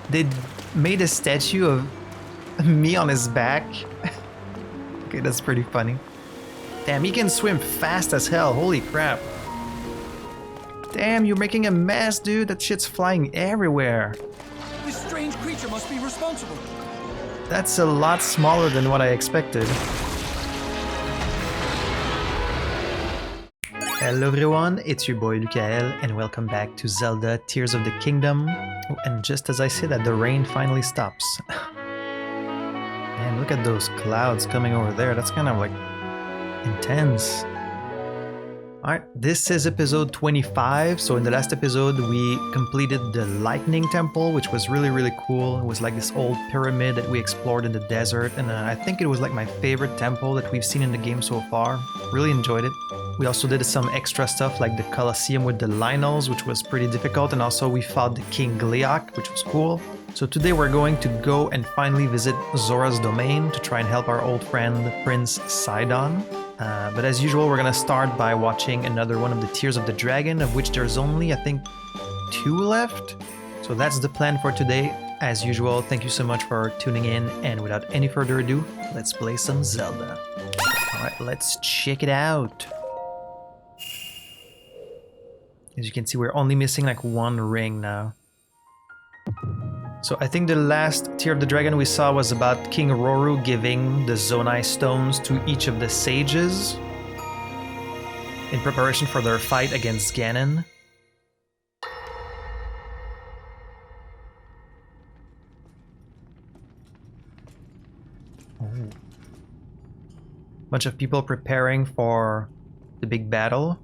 They made a statue of me on his back. Okay, that's pretty funny. Damn, he can swim fast as hell. Holy crap. Damn, you're making a mess, dude. That shit's flying everywhere. This strange creature must be responsible. That's a lot smaller than what I expected. Hello everyone, it's your boy Lukael and welcome back to Zelda Tears of the Kingdom. Oh, and just as I say that, the rain finally stops. Man, look at those clouds coming over there. That's kind of like intense. Alright, this is episode 25. So in the last episode we completed the Lightning Temple, which was really cool. It was like this old pyramid that we explored in the desert, and I think it was like my favorite temple that we've seen in the game so far. Really enjoyed it. We also did some extra stuff like the Colosseum with the Lynels, which was pretty difficult, and also we fought the King Gleeok, which was cool. So today we're going to go and finally visit Zora's domain to try and help our old friend Prince Sidon. But as usual, we're gonna start by watching another one of the Tears of the Dragon, of which there's only, I think, 2 left. So that's the plan for today. As usual, thank you so much for tuning in, and without any further ado, let's play some Zelda. Alright, let's check it out. As you can see, we're only missing like one ring now. So I think the last Tear of the Dragon we saw was about King Roru giving the Zonai stones to each of the sages in preparation for their fight against Ganon. Oh. Bunch of people preparing for the big battle.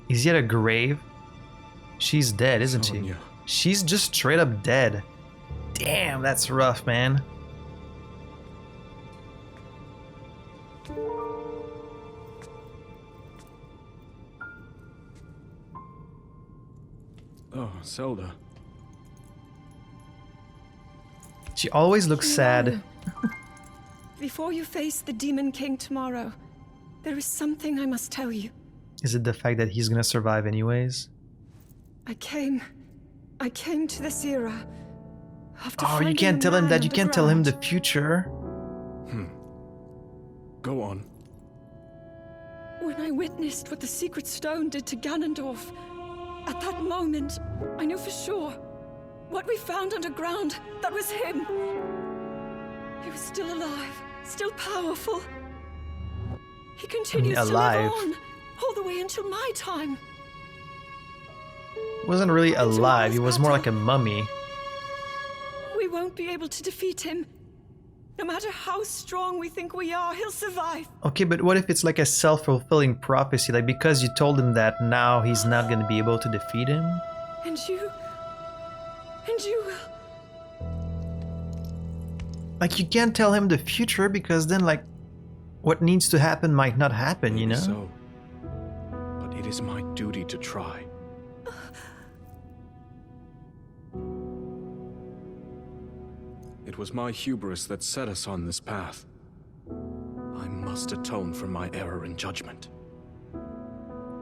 Is he at a grave? She's dead, isn't she? She's just straight up dead. Damn, that's rough, man. Oh, Zelda. She always looks sad. Before you face the Demon King tomorrow, there is something I must tell you. Is it the fact that he's gonna survive anyways? I came to this era after Oh, you can't tell him that. You can't tell him the future. Go on. When I witnessed what the secret stone did to Ganondorf, at that moment, I knew for sure what we found underground, that was him. He was still alive, still powerful. He continues to live on, all the way until my time. He wasn't really alive, he was more like a mummy. We won't be able to defeat him. No matter how strong we think we are, he'll survive. Okay, but what if it's like a self-fulfilling prophecy? Like, because you told him that, now he's not gonna be able to defeat him? And you will. Like, you can't tell him the future because then, like, what needs to happen might not happen, you know? So, but it is my duty to try. It was my hubris that set us on this path. I must atone for my error in judgment.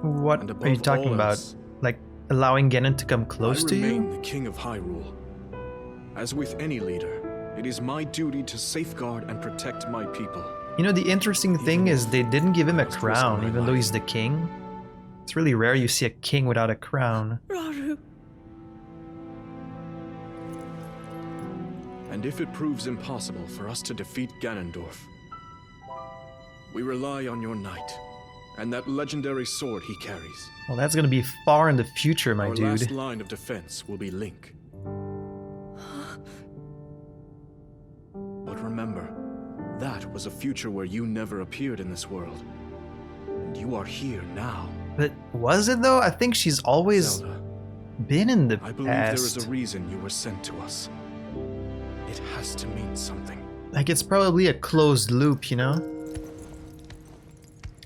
What are you talking about? Like, allowing Ganon to come close to I remain you? the King of Hyrule. As with any leader, it is my duty to safeguard and protect my people. You know, the interesting thing is they didn't give him a crown, even though he's the king. It's really rare you see a king without a crown. Rauru. And if it proves impossible for us to defeat Ganondorf, we rely on your knight and that legendary sword he carries. Well, that's gonna be far in the future, my Our dude. last line of defense will be Link. But remember, that was a future where you never appeared in this world. And you are here now. But was it though? I think she's always Zelda, been in the I believe there is past. a reason you were sent to us. It has to mean something. Like, it's probably a closed loop, you know?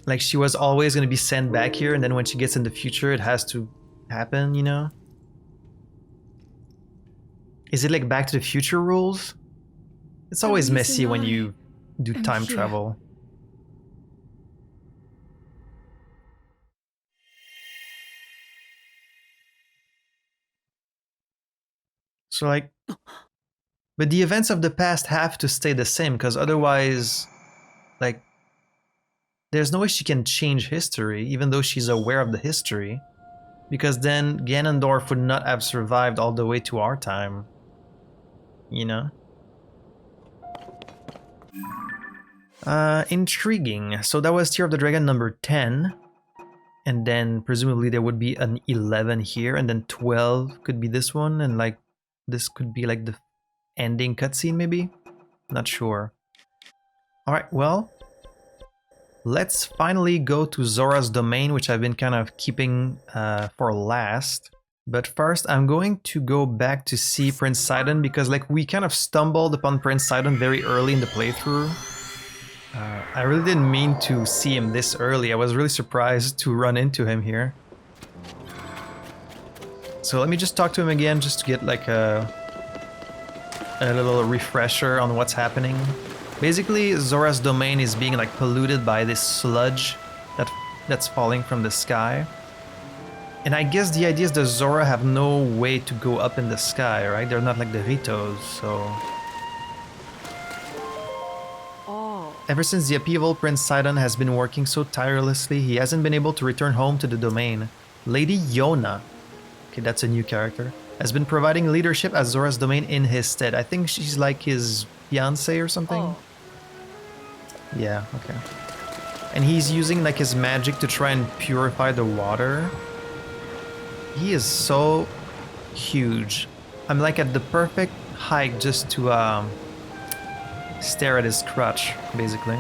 Like, she was always gonna be sent back here, and then when she gets in the future, it has to happen, you know? Is it like Back to the Future rules? It's always messy when you do time travel. So like, but the events of the past have to stay the same because otherwise, like, there's no way she can change history, even though she's aware of the history, because then Ganondorf would not have survived all the way to our time. You know? Intriguing. So that was Tear of the Dragon number 10. And then presumably there would be an 11 here, and then 12 could be this one, and like this could be like the ending cutscene maybe? Not sure. Alright, well, let's finally go to Zora's domain, which I've been kind of keeping for last. But first, I'm going to go back to see Prince Sidon, because like we kind of stumbled upon Prince Sidon very early in the playthrough. I really didn't mean to see him this early. I was really surprised to run into him here. So let me just talk to him again, just to get like a little refresher on what's happening. Basically, Zora's domain is being like polluted by this sludge that's falling from the sky. And I guess the idea is the Zora have no way to go up in the sky, right? They're not like the Ritos, so... Ever since the upheaval, Prince Sidon has been working so tirelessly, he hasn't been able to return home to the domain. Lady Yona, okay, that's a new character, has been providing leadership at Zora's domain in his stead. I think she's like his fiancé or something. Oh. Yeah, okay. And he's using like his magic to try and purify the water. He is so huge. I'm like at the perfect height just to stare at his crotch, basically.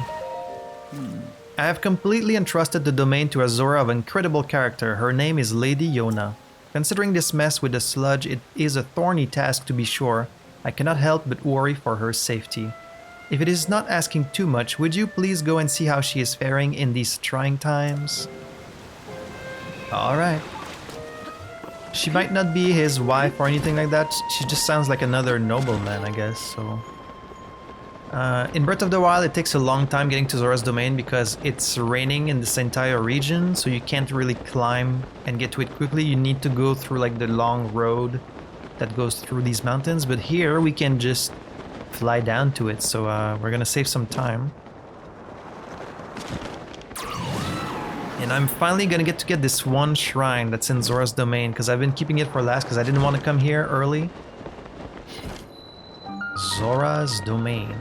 I have completely entrusted the domain to a Zora of incredible character. Her name is Lady Yona. Considering this mess with the sludge, it is a thorny task to be sure. I cannot help but worry for her safety. If it is not asking too much, would you please go and see how she is faring in these trying times? Alright. She might not be his wife or anything like that. She just sounds like another nobleman, I guess, so... in Breath of the Wild, it takes a long time getting to Zora's domain because it's raining in this entire region, so you can't really climb and get to it quickly. You need to go through like the long road that goes through these mountains, but here we can just fly down to it, so we're gonna save some time. And I'm finally gonna get this one shrine that's in Zora's domain, because I've been keeping it for last because I didn't want to come here early. Zora's domain.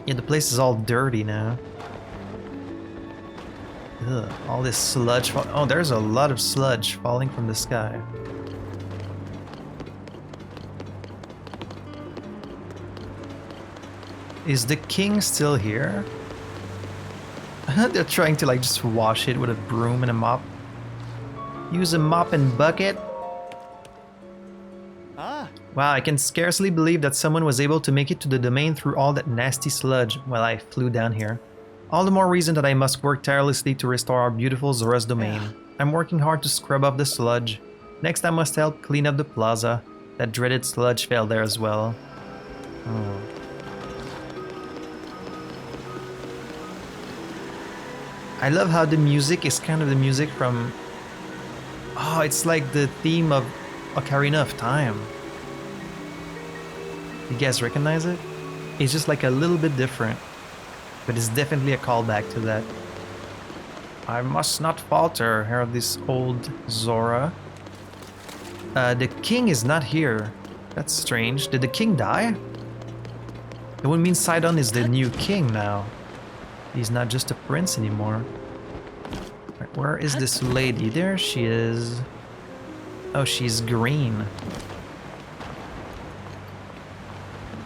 Yeah, the place is all dirty now. Ugh, all this sludge. Oh, there's a lot of sludge falling from the sky. Is the king still here? They're trying to like just wash it with a broom and a mop. Use a mop and bucket. Wow, I can scarcely believe that someone was able to make it to the domain through all that nasty sludge while I flew down here. All the more reason that I must work tirelessly to restore our beautiful Zora's domain. I'm working hard to scrub off the sludge. Next I must help clean up the plaza. That dreaded sludge fell there as well. Oh. I love how the music is kind of the music from... Oh, it's like the theme of Ocarina of Time. You guys recognize it? It's just like a little bit different, but it's definitely a callback to that. I must not falter, herald this old Zora. The king is not here. That's strange. Did the king die? It would mean Sidon is the new king now. He's not just a prince anymore. Right, where is this lady? There she is. Oh, she's green.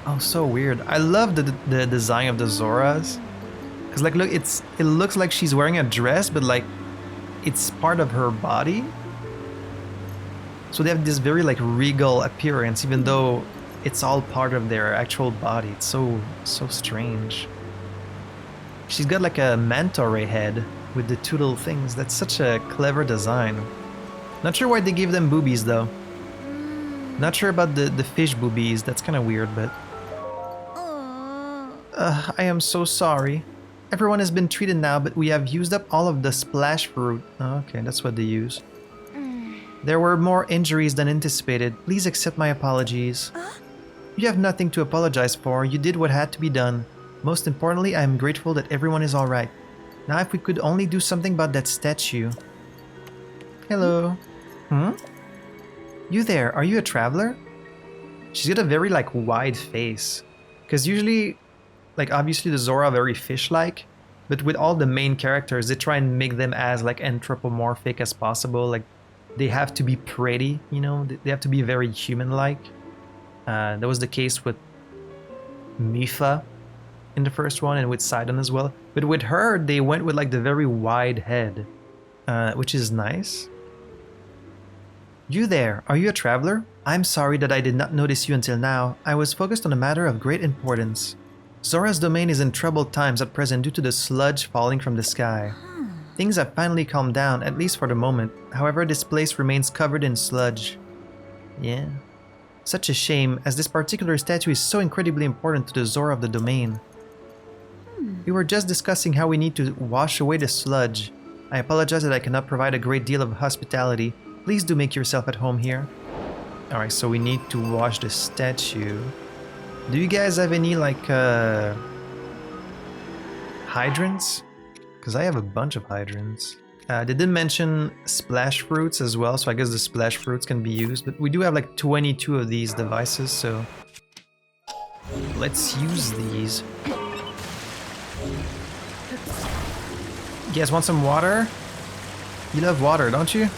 Oh, so weird. I love the design of the Zoras. Cause like, look, it looks like she's wearing a dress, but like, it's part of her body. So they have this very like regal appearance, even though it's all part of their actual body. It's so strange. She's got like a manta ray head with the two little things. That's such a clever design. Not sure why they gave them boobies though. Not sure about the fish boobies. That's kind of weird, but... I am so sorry. Everyone has been treated now, but we have used up all of the splash fruit. Oh, okay, that's what they use. There were more injuries than anticipated. Please accept my apologies. You have nothing to apologize for. You did what had to be done. Most importantly, I am grateful that everyone is alright. Now if we could only do something about that statue. Hello. You there, are you a traveler? She's got a very like wide face. Because usually, like obviously the Zora are very fish-like, but with all the main characters, they try and make them as like anthropomorphic as possible. Like they have to be pretty, you know, they have to be very human-like. That was the case with Mifa in the first one and with Sidon as well. But with her, they went with like the very wide head, which is nice. You there, are you a traveler? I'm sorry that I did not notice you until now. I was focused on a matter of great importance. Zora's domain is in troubled times at present due to the sludge falling from the sky. Things have finally calmed down, at least for the moment. However, this place remains covered in sludge. Yeah. Such a shame, as this particular statue is so incredibly important to the Zora of the domain. We were just discussing how we need to wash away the sludge. I apologize that I cannot provide a great deal of hospitality. Please do make yourself at home here. Alright, so we need to wash the statue. Do you guys have any, like, hydrants? Because I have a bunch of hydrants. They did mention splash fruits as well, so I guess the splash fruits can be used. But we do have, like, 22 of these devices, so... let's use these. You guys want some water? You love water, don't you?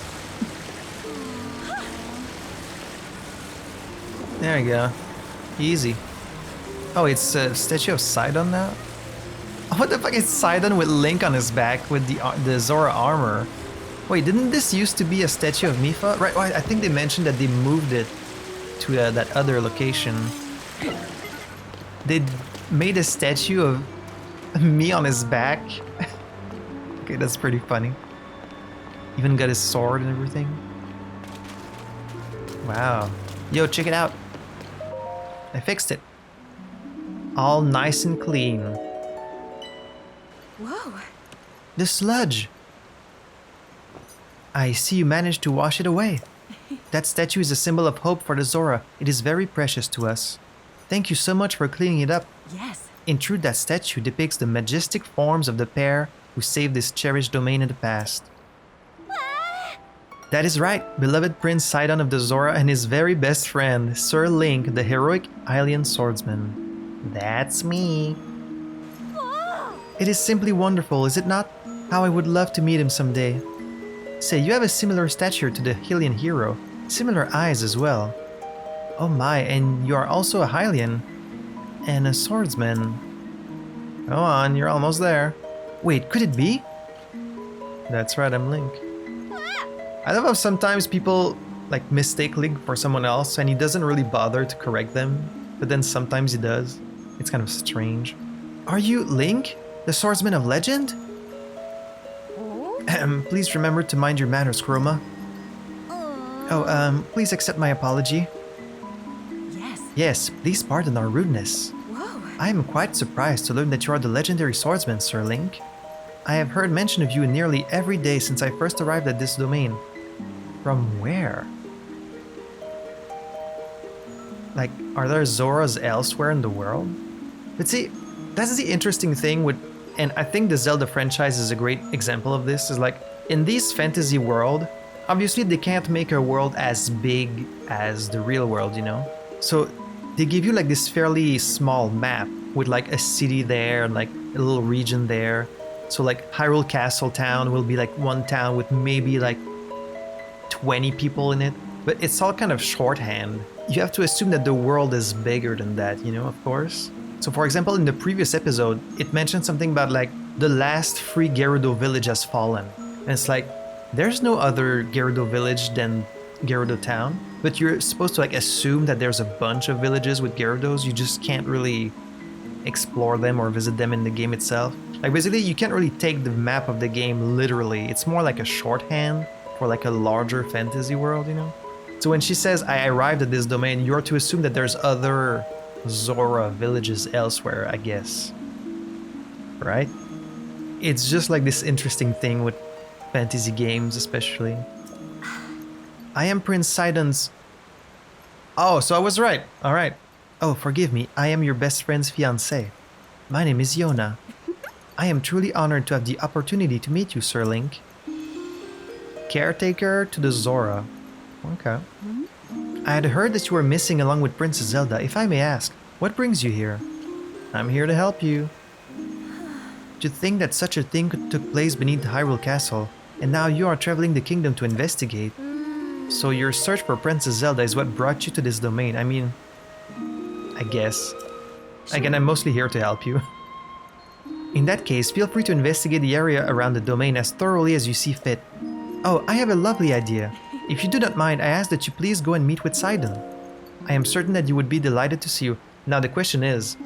There you go. Easy. Oh, it's a statue of Sidon now? What the fuck is Sidon with Link on his back with the Zora armor? Wait, didn't this used to be a statue of Mifa? Right, well, I think they mentioned that they moved it to that other location. They made a statue of me on his back. Okay, that's pretty funny. Even got his sword and everything. Wow. Yo, check it out. I fixed it. All nice and clean. Whoa. The sludge. I see you managed to wash it away. That statue is a symbol of hope for the Zora. It is very precious to us. Thank you so much for cleaning it up. Yes. In truth, that statue depicts the majestic forms of the pair who saved this cherished domain in the past. That is right, beloved Prince Sidon of the Zora and his very best friend, Sir Link, the heroic Hylian swordsman. That's me. Whoa. It is simply wonderful, is it not? How I would love to meet him someday. Say, you have a similar stature to the Hylian hero, similar eyes as well. Oh my, and you are also a Hylian. And a swordsman. Go on, you're almost there. Wait, could it be? That's right, I'm Link. I love how sometimes people like mistake Link for someone else and he doesn't really bother to correct them, but then sometimes he does. It's kind of strange. Are you Link, the swordsman of legend? Please remember to mind your manners, Chroma. Oh, please accept my apology. Yes. Yes, please pardon our rudeness. Whoa. I am quite surprised to learn that you are the legendary swordsman, Sir Link. I have heard mention of you nearly every day since I first arrived at this domain. From where? Like, are there Zoras elsewhere in the world? But see, that's the interesting thing with, and I think the Zelda franchise is a great example of this, is like, in this fantasy world, obviously they can't make a world as big as the real world, you know? So they give you like this fairly small map with like a city there and like a little region there. So like Hyrule Castle Town will be like one town with maybe like 20 people in it, but it's all kind of shorthand. You have to assume that the world is bigger than that, you know, of course. So for example, in the previous episode, it mentioned something about like the last free Gerudo village has fallen. And it's like, there's no other Gerudo village than Gerudo Town, but you're supposed to like assume that there's a bunch of villages with Gerudos. You just can't really explore them or visit them in the game itself. Like basically, you can't really take the map of the game literally. It's more like a shorthand for like a larger fantasy world, you know? So when she says, I arrived at this domain, you're to assume that there's other Zora villages elsewhere, I guess. Right? It's just like this interesting thing with fantasy games, especially. I am Prince Sidon's... Oh, so I was right. Alright. Oh, forgive me. I am your best friend's fiancé. My name is Yona. I am truly honored to have the opportunity to meet you, Sir Link. Caretaker to the Zora. Okay. I had heard that you were missing along with Princess Zelda. If I may ask, what brings you here? I'm here to help you. To think that such a thing took place beneath Hyrule Castle, and now you are traveling the kingdom to investigate. So your search for Princess Zelda is what brought you to this domain. I mean, I guess. Again, I'm mostly here to help you. In that case, feel free to investigate the area around the domain as thoroughly as you see fit. Oh, I have a lovely idea. If you do not mind, I ask that you please go and meet with Sidon. I am certain that you would be delighted to see you. Now the question is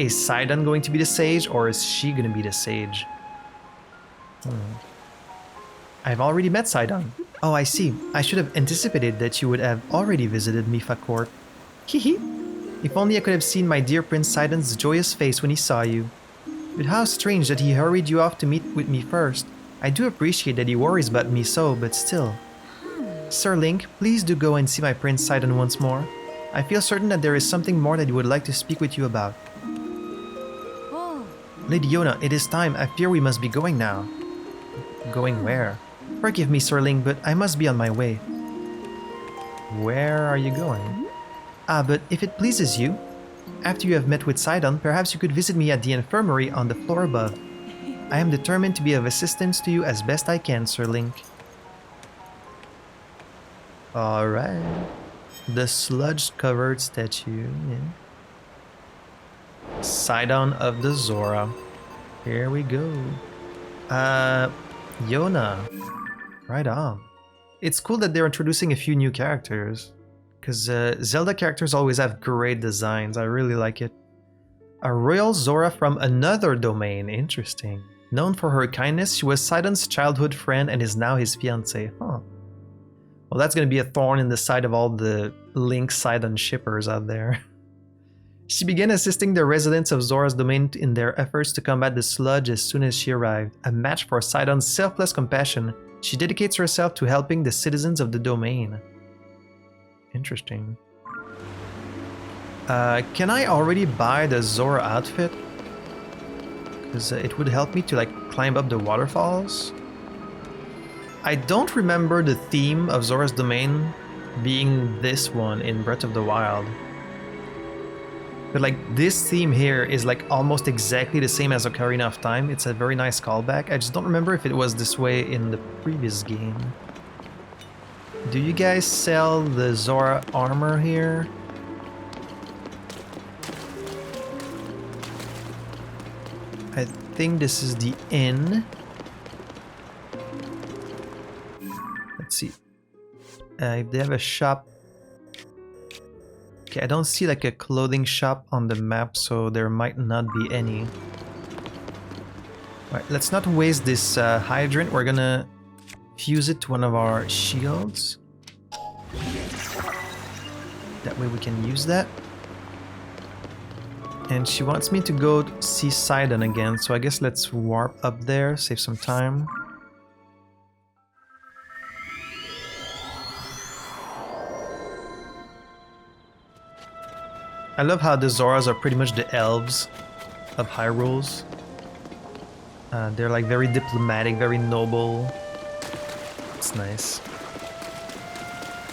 Sidon going to be the sage, or is she going to be the sage? I've already met Sidon. Oh, I see. I should have anticipated that you would have already visited Mifa Court. Hehe. If only I could have seen my dear Prince Sidon's joyous face when he saw you. But how strange that he hurried you off to meet with me first. I do appreciate that he worries about me so, but still. Sir Link, please do go and see my Prince Sidon once more. I feel certain that there is something more that he would like to speak with you about. Oh. Lady Yona, it is time. I fear we must be going now. Going where? Forgive me, Sir Link, but I must be on my way. Where are you going? Ah, but if it pleases you, after you have met with Sidon, perhaps you could visit me at the infirmary on the floor above. I am determined to be of assistance to you as best I can, Sir Link. Alright. The sludge-covered statue. Yeah. Sidon of the Zora. Here we go. Yona. Right on. It's cool that they're introducing a few new characters. Because Zelda characters always have great designs. I really like it. A royal Zora from another domain. Interesting. Known for her kindness, she was Sidon's childhood friend and is now his fiancée. Huh. Well, that's going to be a thorn in the side of all the Link Sidon shippers out there. She began assisting the residents of Zora's domain in their efforts to combat the sludge as soon as she arrived. A match for Sidon's selfless compassion, she dedicates herself to helping the citizens of the domain. Interesting. Can I already buy the Zora outfit? Because it would help me to like climb up the waterfalls. I don't remember the theme of Zora's domain being this one in Breath of the Wild. But like this theme here is like almost exactly the same as Ocarina of Time. It's a very nice callback. I just don't remember if it was this way in the previous game. Do you guys sell the Zora armor here? I think this is the inn. Let's see. If they have a shop. Okay, I don't see like a clothing shop on the map, so there might not be any. Alright, let's not waste this hydrant. We're gonna fuse it to one of our shields. That way we can use that. And she wants me to go see Sidon again, so I guess let's warp up there, save some time. I love how the Zoras are pretty much the elves of Hyrule. They're like very diplomatic, very noble. It's nice.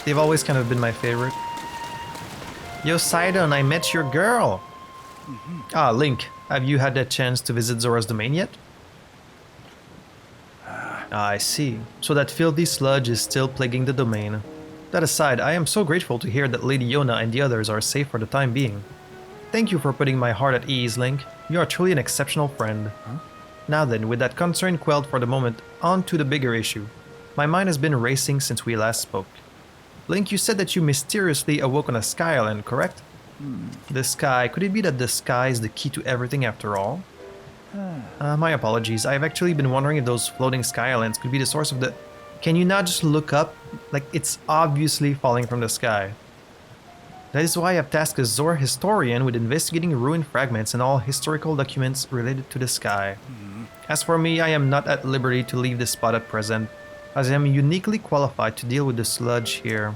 They've always kind of been my favorite. Yo, Sidon, I met your girl! Ah, Link, have you had a chance to visit Zora's domain yet? I see. So that filthy sludge is still plaguing the domain. That aside, I am so grateful to hear that Lady Yona and the others are safe for the time being. Thank you for putting my heart at ease, Link. You are truly an exceptional friend. Now then, with that concern quelled for the moment, on to the bigger issue. My mind has been racing since we last spoke. Link, you said that you mysteriously awoke on a sky island, correct? The sky. Could it be that the sky is the key to everything after all? My apologies. I have actually been wondering if those floating sky islands could be the source of the... Can you not just look up? Like, it's obviously falling from the sky. That is why I've tasked a Zora historian with investigating ruined fragments and all historical documents related to the sky. As for me, I am not at liberty to leave this spot at present. as I am uniquely qualified to deal with the sludge here.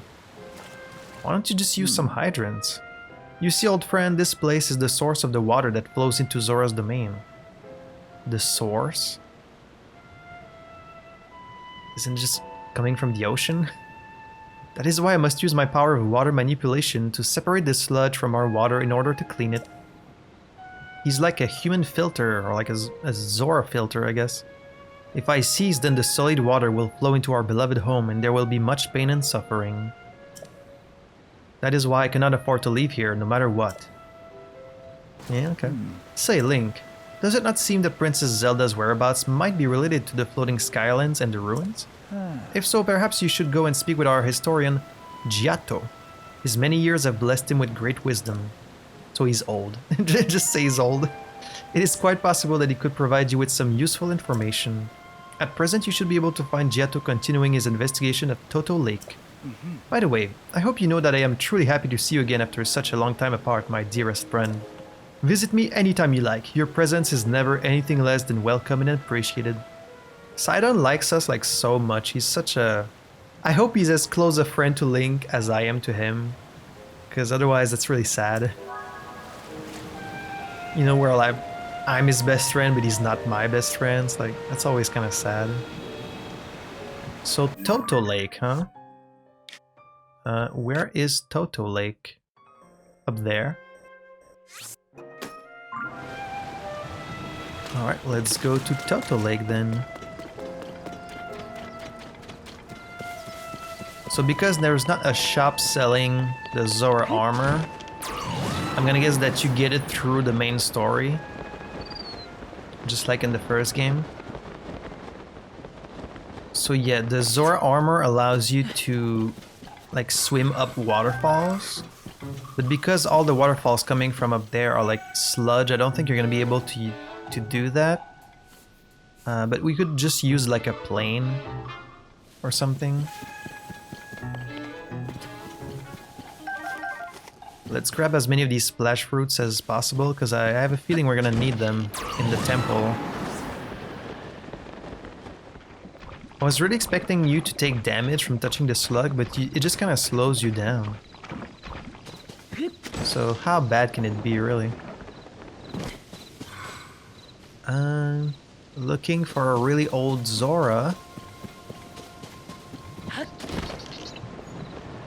Why don't you just use some hydrants? You see, old friend, this place is the source of the water that flows into Zora's domain. The source? Isn't it just coming from the ocean? That is why I must use my power of water manipulation to separate the sludge from our water in order to clean it. He's like a human filter, or like a Zora filter, I guess. If I cease, then the solid water will flow into our beloved home and there will be much pain and suffering. That is why I cannot afford to leave here, no matter what. Yeah, okay. Say, Link, does it not seem that Princess Zelda's whereabouts might be related to the floating skylands and the ruins? If so, perhaps you should go and speak with our historian, Giotto. His many years have blessed him with great wisdom. So he's old. Just say he's old. It is quite possible that he could provide you with some useful information. At present, you should be able to find Giotto continuing his investigation at Toto Lake. By the way, I hope you know that I am truly happy to see you again after such a long time apart, my dearest friend. Visit me anytime you like. Your presence is never anything less than welcome and appreciated. Sidon likes us like so much. He's such a... I hope he's as close a friend to Link as I am to him. Because otherwise that's really sad. You know, where like, I'm his best friend but he's not my best friend. It's like, that's always kind of sad. So Toto Lake, huh? Where is Toto Lake? Up there. Alright, let's go to Toto Lake then. So because there's not a shop selling the Zora armor, I'm gonna guess that you get it through the main story. Just like in the first game. So yeah, the Zora armor allows you to like swim up waterfalls. But because all the waterfalls coming from up there are like sludge, I don't think you're gonna be able to do that. But we could just use like a plane or something. Let's grab as many of these splash fruits as possible, because I have a feeling we're gonna need them in the temple. I was really expecting you to take damage from touching the slug, but it just kind of slows you down. So how bad can it be, really? Looking for a really old Zora.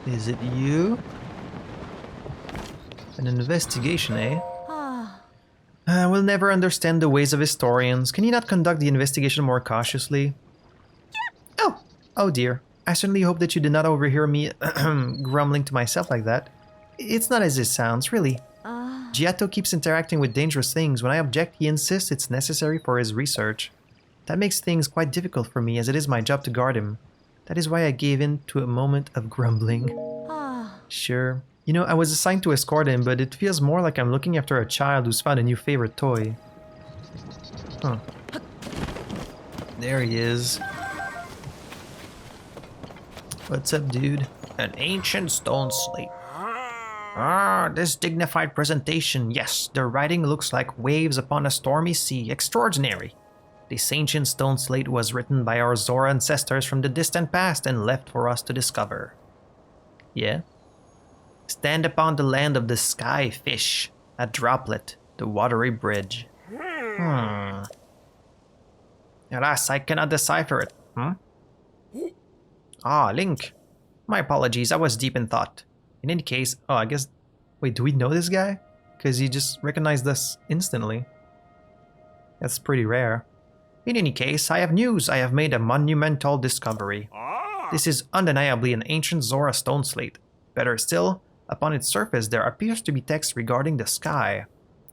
Is it you? An investigation, eh? We'll never understand the ways of historians. Can you not conduct the investigation more cautiously? Oh dear. I certainly hope that you did not overhear me grumbling to myself like that. It's not as it sounds, really. Giotto keeps interacting with dangerous things. When I object, he insists it's necessary for his research. That makes things quite difficult for me, as it is my job to guard him. That is why I gave in to a moment of grumbling. Sure. You know, I was assigned to escort him, but it feels more like I'm looking after a child who's found a new favorite toy. Huh. There he is. What's up, dude? An ancient stone slate. This dignified presentation. Yes, the writing looks like waves upon a stormy sea. Extraordinary. This ancient stone slate was written by our Zora ancestors from the distant past and left for us to discover. Yeah? Stand upon the land of the sky, fish. A droplet, the watery bridge. Alas, I cannot decipher it. Link. My apologies, I was deep in thought. In any case, I guess... Wait, do we know this guy? Because he just recognized us instantly. That's pretty rare. In any case, I have news. I have made a monumental discovery. This is undeniably an ancient Zora stone slate. Better still, upon its surface there appears to be text regarding the sky.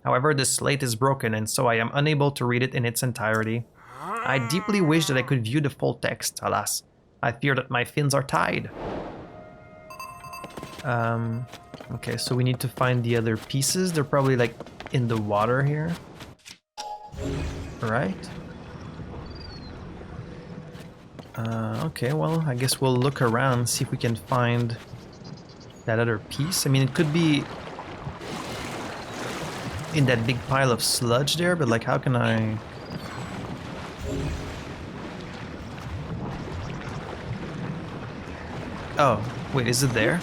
However, the slate is broken and so I am unable to read it in its entirety. I deeply wish that I could view the full text, alas. I fear that my fins are tied. Okay, so we need to find the other pieces. They're probably like in the water here. Right? Okay, well, I guess we'll look around, see if we can find that other piece. I mean, it could be in that big pile of sludge there, but like, how can I... Oh, wait, is it there?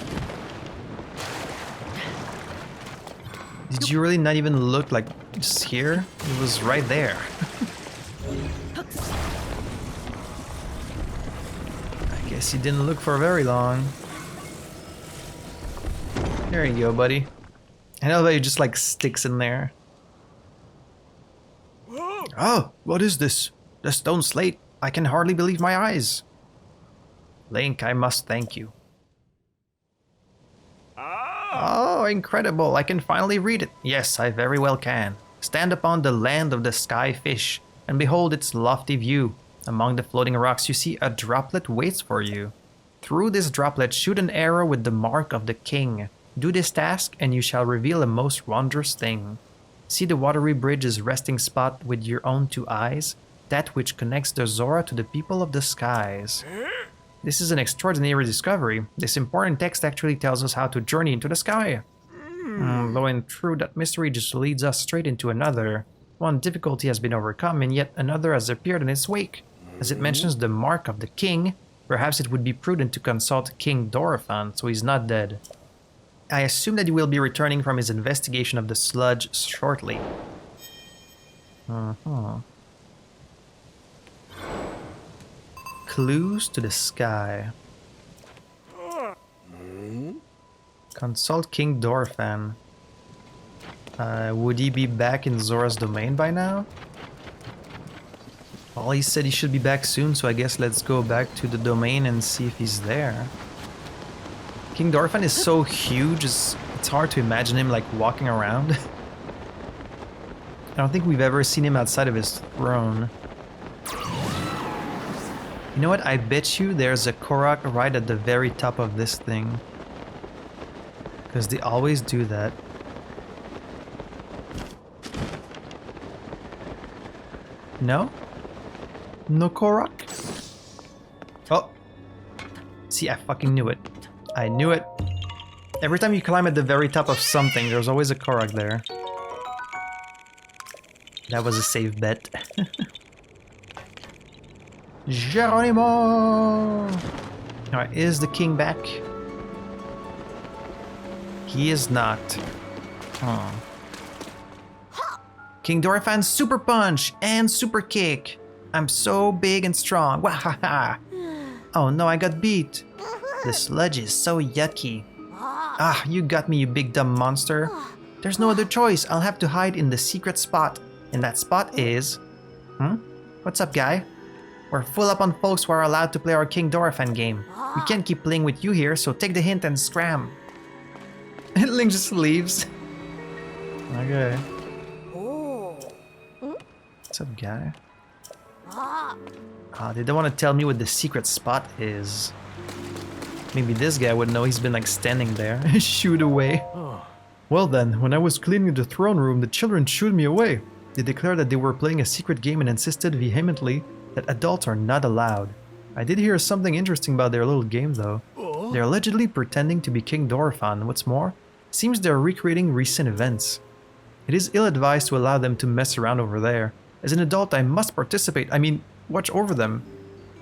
Did you really not even look like just here? It was right there. I guess you didn't look for very long. There you go, buddy. I know that it just like sticks in there. Oh, what is this? The stone slate. I can hardly believe my eyes. Link, I must thank you. Oh, incredible. I can finally read it. Yes, I very well can. Stand upon the land of the sky fish, and behold its lofty view. Among the floating rocks you see a droplet waits for you. Through this droplet shoot an arrow with the mark of the king. Do this task, and you shall reveal a most wondrous thing. See the watery bridge's resting spot with your own two eyes, that which connects the Zora to the people of the skies. This is an extraordinary discovery. This important text actually tells us how to journey into the sky. Though in truth, that mystery just leads us straight into another. One difficulty has been overcome, and yet another has appeared in its wake. As it mentions the mark of the king, perhaps it would be prudent to consult King Dorephan, so he's not dead. I assume that he will be returning from his investigation of the sludge shortly. Clues to the sky. Consult King Dorephan. Would he be back in Zora's domain by now? Well, he said he should be back soon, so I guess let's go back to the domain and see if he's there. King Dorephan is so huge, it's hard to imagine him like walking around. I don't think we've ever seen him outside of his throne. You know what? I bet you there's a Korok right at the very top of this thing. Because they always do that. No? No Korok? Oh! See, I fucking knew it. I knew it. Every time you climb at the very top of something, there's always a Korok there. That was a safe bet. Geronimo! Alright, is the king back? He is not. Oh. King Dorephan's super punch and super kick. I'm so big and strong. Wahaha! Oh no, I got beat. The sludge is so yucky. Ah, you got me, you big dumb monster. There's no other choice. I'll have to hide in the secret spot. And that spot is... What's up, guy? We're full up on folks who are allowed to play our King Dorephan game. We can't keep playing with you here, so take the hint and scram. And Link just leaves. Okay. What's up, guy? They don't want to tell me what the secret spot is. Maybe this guy would know. He's been like standing there. Shooed away. Well then, when I was cleaning the throne room, the children shooed me away. They declared that they were playing a secret game and insisted vehemently that adults are not allowed. I did hear something interesting about their little game though. They're allegedly pretending to be King Dorephan. What's more, seems they're recreating recent events. It is ill-advised to allow them to mess around over there. As an adult, I must participate. I mean, watch over them.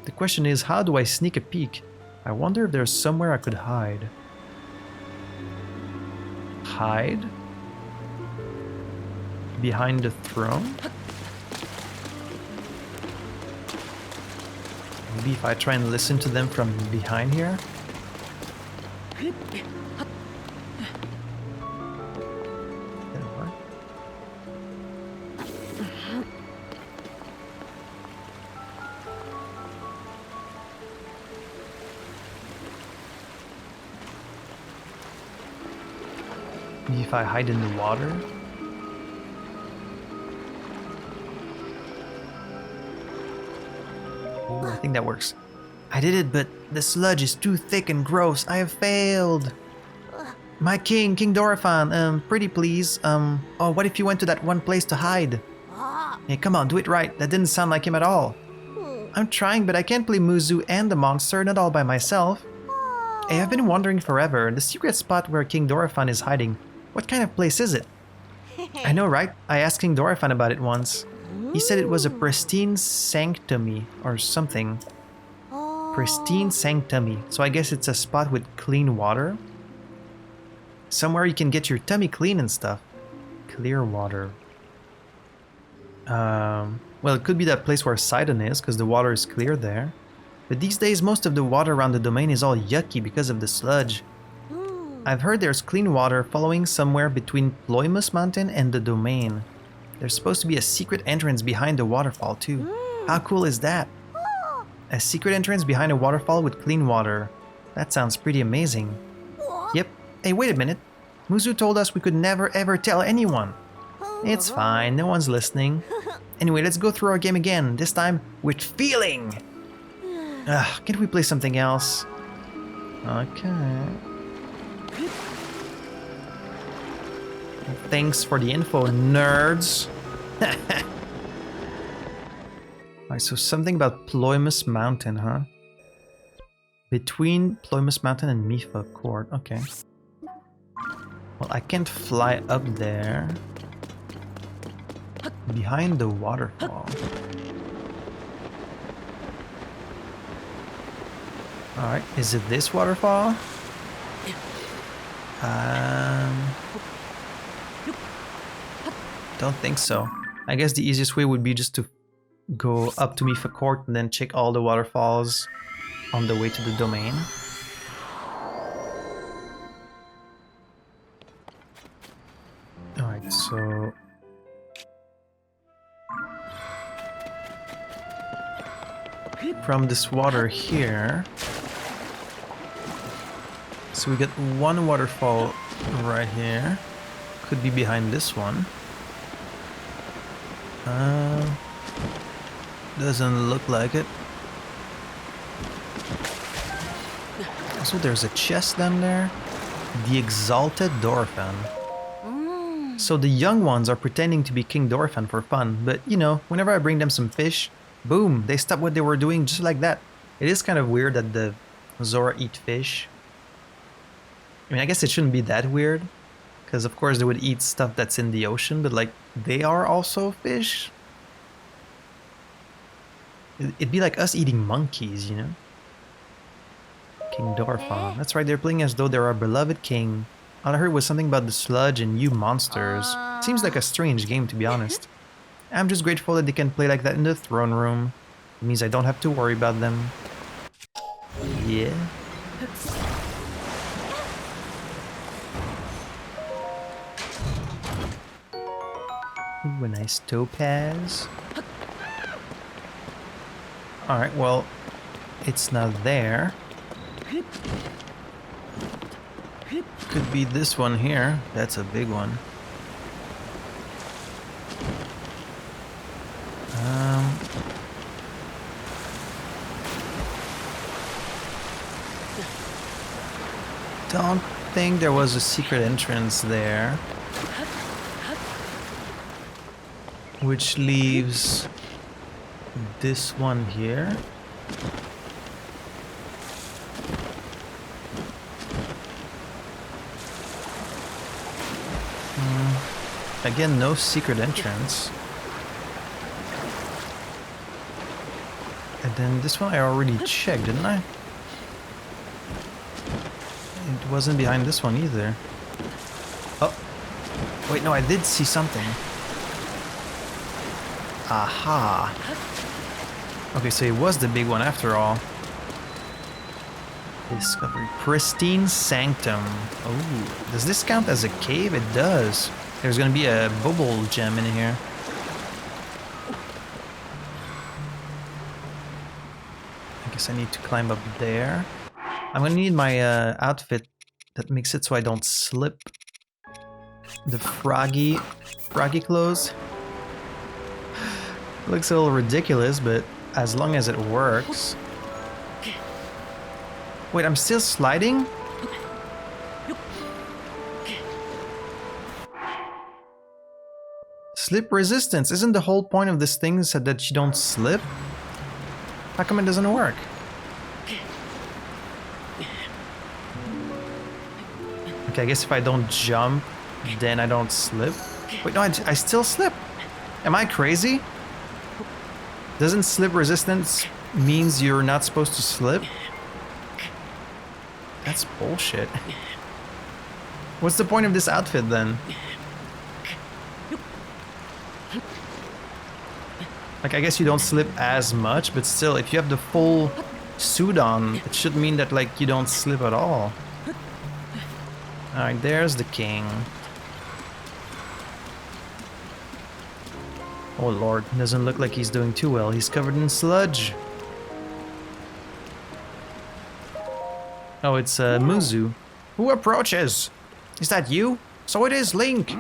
The question is, how do I sneak a peek? I wonder if there's somewhere I could hide. Hide? Behind the throne? Maybe if I try and listen to them from behind here? That'll work. Maybe if I hide in the water? Oh, I think that works. I did it, but the sludge is too thick and gross. I have failed. My king, King Dorephan, pretty please. Oh, what if you went to that one place to hide? Hey, come on, do it right. That didn't sound like him at all. I'm trying, but I can't play Muzu and the monster, not all by myself. Hey, I've been wondering forever, the secret spot where King Dorephan is hiding. What kind of place is it? I know, right? I asked King Dorephan about it once. He said it was a pristine sanctuary or something. Pristine sanctum. So I guess it's a spot with clean water. Somewhere you can get your tummy clean and stuff. Clear water. Well, it could be that place where Sidon is, because the water is clear there. But these days, most of the water around the domain is all yucky because of the sludge. I've heard there's clean water following somewhere between Ploymus Mountain and the domain. There's supposed to be a secret entrance behind the waterfall too. How cool is that? A secret entrance behind a waterfall with clean water. That sounds pretty amazing. Yep. Hey, wait a minute. Muzu told us we could never ever tell anyone. It's fine, no one's listening. Anyway, let's go through our game again, this time with feeling! Can't we play something else? Okay. Thanks for the info, nerds! Alright, so something about Ploymus Mountain, huh? Between Ploymus Mountain and Mifa Court, okay. Well, I can't fly up there. Behind the waterfall. Alright, is it this waterfall? Don't think so. I guess the easiest way would be just to go up to Mifa Court and then check all the waterfalls on the way to the domain. Alright, so... from this water here... So we get one waterfall right here. Could be behind this one. Doesn't look like it. So there's a chest down there. The Exalted Dorphan. So the young ones are pretending to be King Dorphan for fun, but you know, whenever I bring them some fish, boom, they stop what they were doing just like that. It is kind of weird that the Zora eat fish. I mean, I guess it shouldn't be that weird, because of course they would eat stuff that's in the ocean, but like, they are also fish. It'd be like us eating monkeys, you know? King Dorphan. That's right, they're playing as though they're our beloved king. All I heard was something about the sludge and you monsters. Seems like a strange game, to be honest. I'm just grateful that they can play like that in the throne room. It means I don't have to worry about them. Yeah. Ooh, a nice topaz. Alright, well, it's not there. Could be this one here. That's a big one. Don't think there was a secret entrance there. Which leaves this one here. Again, no secret entrance. And then this one I already checked, didn't I? It wasn't behind this one either. Oh. Wait, no, I did see something. Aha. Okay, so it was the big one after all. Discovery. Pristine Sanctum. Oh, does this count as a cave? It does. There's gonna be a bubble gem in here. I guess I need to climb up there. I'm gonna need my outfit that makes it so I don't slip. The froggy clothes. Looks a little ridiculous, but as long as it works. Wait, I'm still sliding? Slip resistance. Isn't the whole point of this thing so that you don't slip? How come it doesn't work? Okay, I guess if I don't jump, then I don't slip. Wait, no, I still slip. Am I crazy? Doesn't slip resistance means you're not supposed to slip? That's bullshit. What's the point of this outfit then? Like, I guess you don't slip as much, but still, if you have the full suit on, it should mean that, like, you don't slip at all. Alright, there's the king. Oh lord, doesn't look like he's doing too well. He's covered in sludge. Oh, it's Muzu. Who approaches? Is that you? So it is, Link.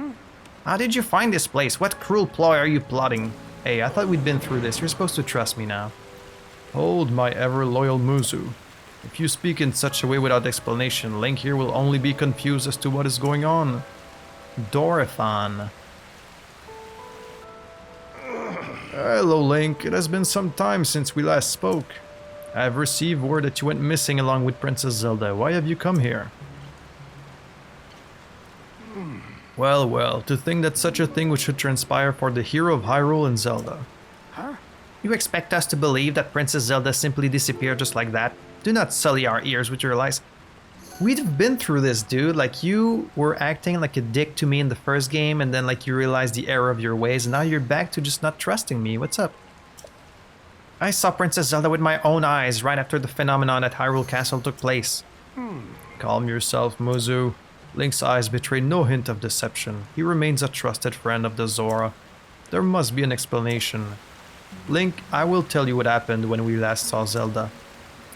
How did you find this place? What cruel ploy are you plotting? Hey, I thought we'd been through this. You're supposed to trust me now. Hold, my ever-loyal Muzu. If you speak in such a way without explanation, Link here will only be confused as to what is going on. Dorifan. Hello, Link. It has been some time since we last spoke. I have received word that you went missing along with Princess Zelda. Why have you come here? Well, well, to think that such a thing should transpire for the hero of Hyrule and Zelda. Huh? You expect us to believe that Princess Zelda simply disappeared just like that? Do not sully our ears with your lies. We've been through this, dude. Like, you were acting like a dick to me in the first game, and then, like, you realized the error of your ways, and now you're back to just not trusting me. What's up? I saw Princess Zelda with my own eyes right after the phenomenon at Hyrule Castle took place. Calm yourself, Muzu. Link's eyes betray no hint of deception. He remains a trusted friend of the Zora. There must be an explanation. Link, I will tell you what happened when we last saw Zelda,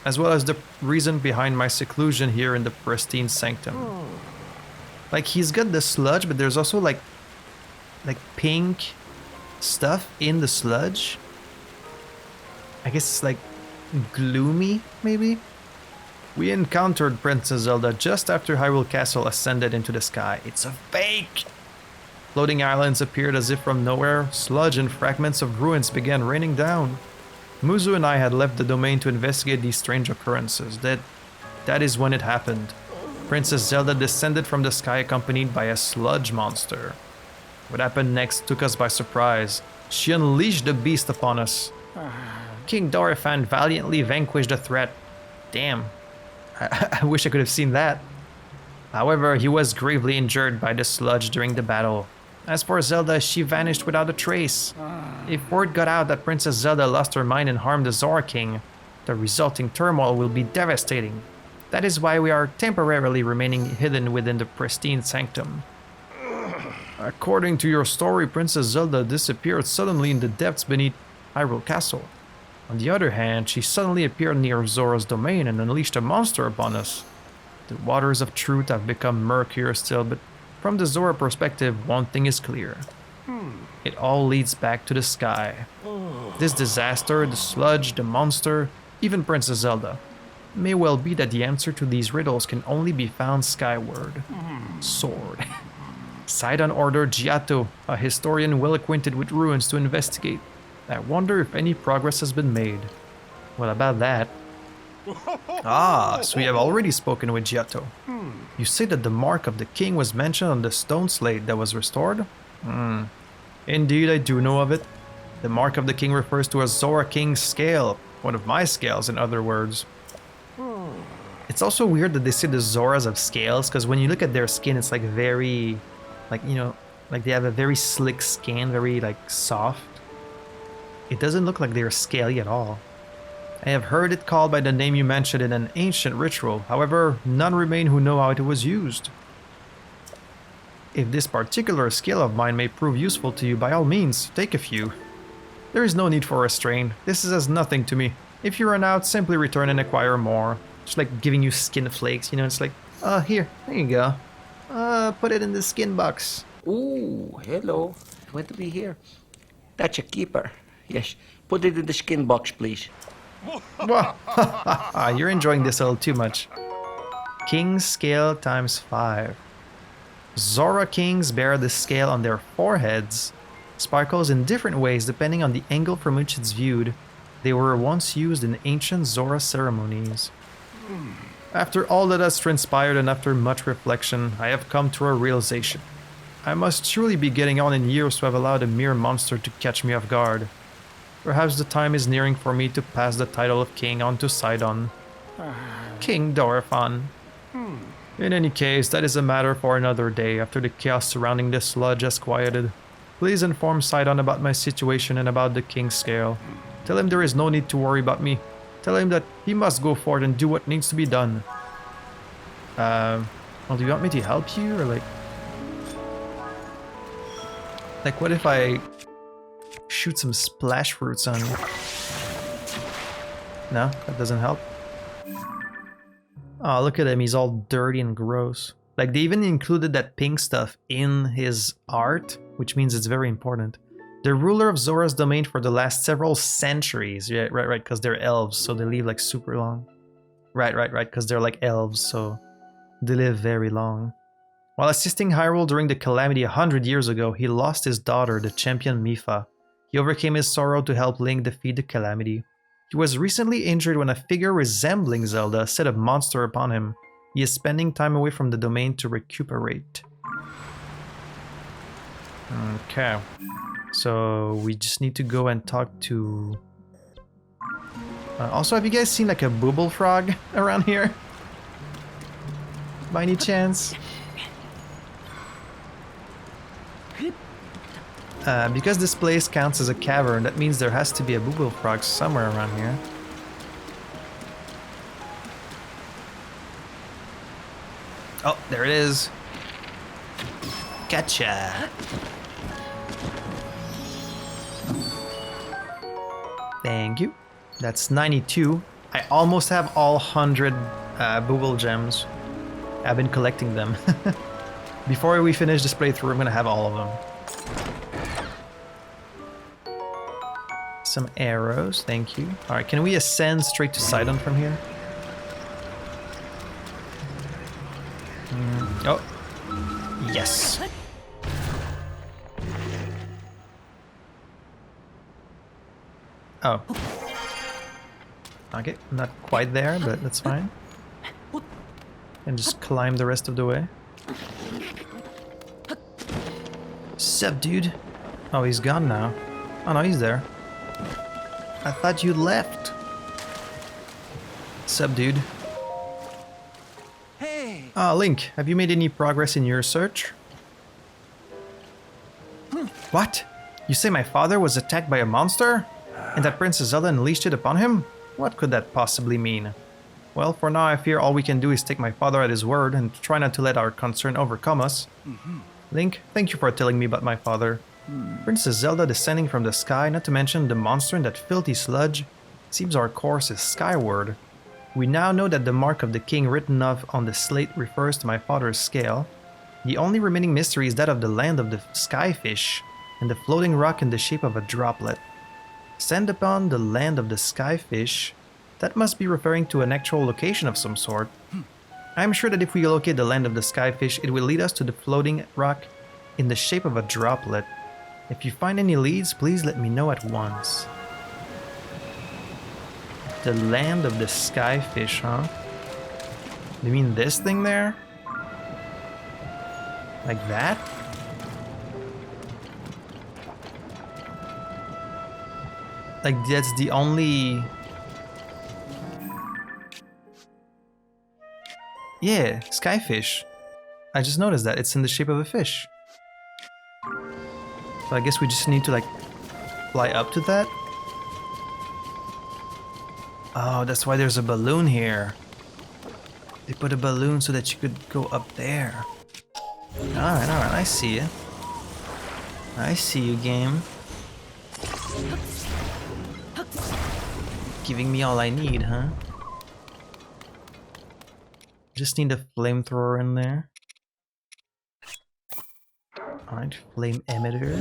as well as the reason behind my seclusion here in the pristine sanctum. Like, he's got the sludge, but there's also like pink stuff in the sludge. I guess it's like gloomy, maybe? We encountered Princess Zelda just after Hyrule Castle ascended into the sky. It's a fake! Floating islands appeared as if from nowhere. Sludge and fragments of ruins began raining down. Muzu and I had left the domain to investigate these strange occurrences. That is when it happened. Princess Zelda descended from the sky accompanied by a sludge monster. What happened next took us by surprise. She unleashed the beast upon us. King Dorifan valiantly vanquished the threat. Damn. I wish I could have seen that. However, he was gravely injured by the sludge during the battle. As for Zelda, she vanished without a trace. If word got out that Princess Zelda lost her mind and harmed the Zora King, the resulting turmoil will be devastating. That is why we are temporarily remaining hidden within the pristine sanctum. According to your story, Princess Zelda disappeared suddenly in the depths beneath Hyrule Castle. On the other hand, she suddenly appeared near Zora's domain and unleashed a monster upon us. The waters of truth have become murkier still, but from the Zora perspective, one thing is clear. It all leads back to the sky. This disaster, the sludge, the monster, even Princess Zelda. May well be that the answer to these riddles can only be found skyward. Sword. Sidon ordered Giotto, a historian well acquainted with ruins, to investigate. I wonder if any progress has been made. What about that? Ah, so you have already spoken with Giotto. You say that the mark of the king was mentioned on the stone slate that was restored? Indeed, I do know of it. The mark of the king refers to a Zora King's scale, one of my scales in other words. It's also weird that they say the Zoras have scales, because when you look at their skin, it's like very, like, you know, like they have a very slick skin, very like soft. It doesn't look like they're scaly at all. I have heard it called by the name you mentioned in an ancient ritual. However, none remain who know how it was used. If this particular skill of mine may prove useful to you, by all means, take a few. There is no need for restraint. This is as nothing to me. If you run out, simply return and acquire more. Just like giving you skin flakes, you know, it's like, here, there you go. Put it in the skin box. Ooh, hello. Glad to be here. That's a keeper. Yes, put it in the skin box, please. You're enjoying this a little too much. King's scale times 5. Zora kings bear the scale on their foreheads. Sparkles in different ways depending on the angle from which it's viewed. They were once used in ancient Zora ceremonies. After all that has transpired and after much reflection, I have come to a realization. I must surely be getting on in years to have allowed a mere monster to catch me off guard. Perhaps the time is nearing for me to pass the title of king on to Sidon. King Dorephan. In any case, that is a matter for another day after the chaos surrounding the sludge has quieted. Please inform Sidon about my situation and about the king's scale. Tell him there is no need to worry about me. Tell him that he must go forth and do what needs to be done. Well, do you want me to help you, or like... Like, what if I shoot some splash fruits on you? No, that doesn't help. Oh, look at him, he's all dirty and gross. Like, they even included that pink stuff in his art, which means it's very important. The ruler of Zora's domain for the last several centuries. Yeah, right, because they're elves, so they live like super long. Right, because they're like elves, so they live very long. While assisting Hyrule during the calamity 100 years ago, he lost his daughter, the champion Mipha. He overcame his sorrow to help Link defeat the calamity. He was recently injured when a figure resembling Zelda set a monster upon him. He is spending time away from the domain to recuperate. Okay. So we just need to go and talk to... also, have you guys seen like a booble frog around here? By any chance? Because this place counts as a cavern, that means there has to be a booble frog somewhere around here. Oh, there it is. Gotcha. Thank you. That's 92. I almost have all 100 booble gems. I've been collecting them. Before we finish this playthrough, I'm gonna have all of them. Some arrows, thank you. Alright, can we ascend straight to Sidon from here? Oh. Yes. Oh. Okay, not quite there, but that's fine. And just climb the rest of the way. Sup, dude? Oh, he's gone now. Oh no, he's there. I thought you left. Sup, dude? Hey! Link, have you made any progress in your search? What? You say my father was attacked by a monster? And that Princess Zelda unleashed it upon him? What could that possibly mean? Well, for now I fear all we can do is take my father at his word and try not to let our concern overcome us. Link, thank you for telling me about my father. Princess Zelda descending from the sky, not to mention the monster in that filthy sludge. Seems our course is skyward. We now know that the mark of the king written off on the slate refers to my father's scale. The only remaining mystery is that of the land of the skyfish and the floating rock in the shape of a droplet. Send upon the land of the skyfish. That must be referring to an actual location of some sort. I'm sure that if we locate the land of the skyfish, it will lead us to the floating rock in the shape of a droplet. If you find any leads, please let me know at once. The land of the skyfish, huh? You mean this thing there? Like that? Like that's the only... Yeah, skyfish. I just noticed that it's in the shape of a fish. So I guess we just need to like fly up to that. Oh, that's why there's a balloon here. They put a balloon so that you could go up there. Alright, I see you. I see you, game. Giving me all I need, huh? Just need a flamethrower in there. Alright, flame emitter.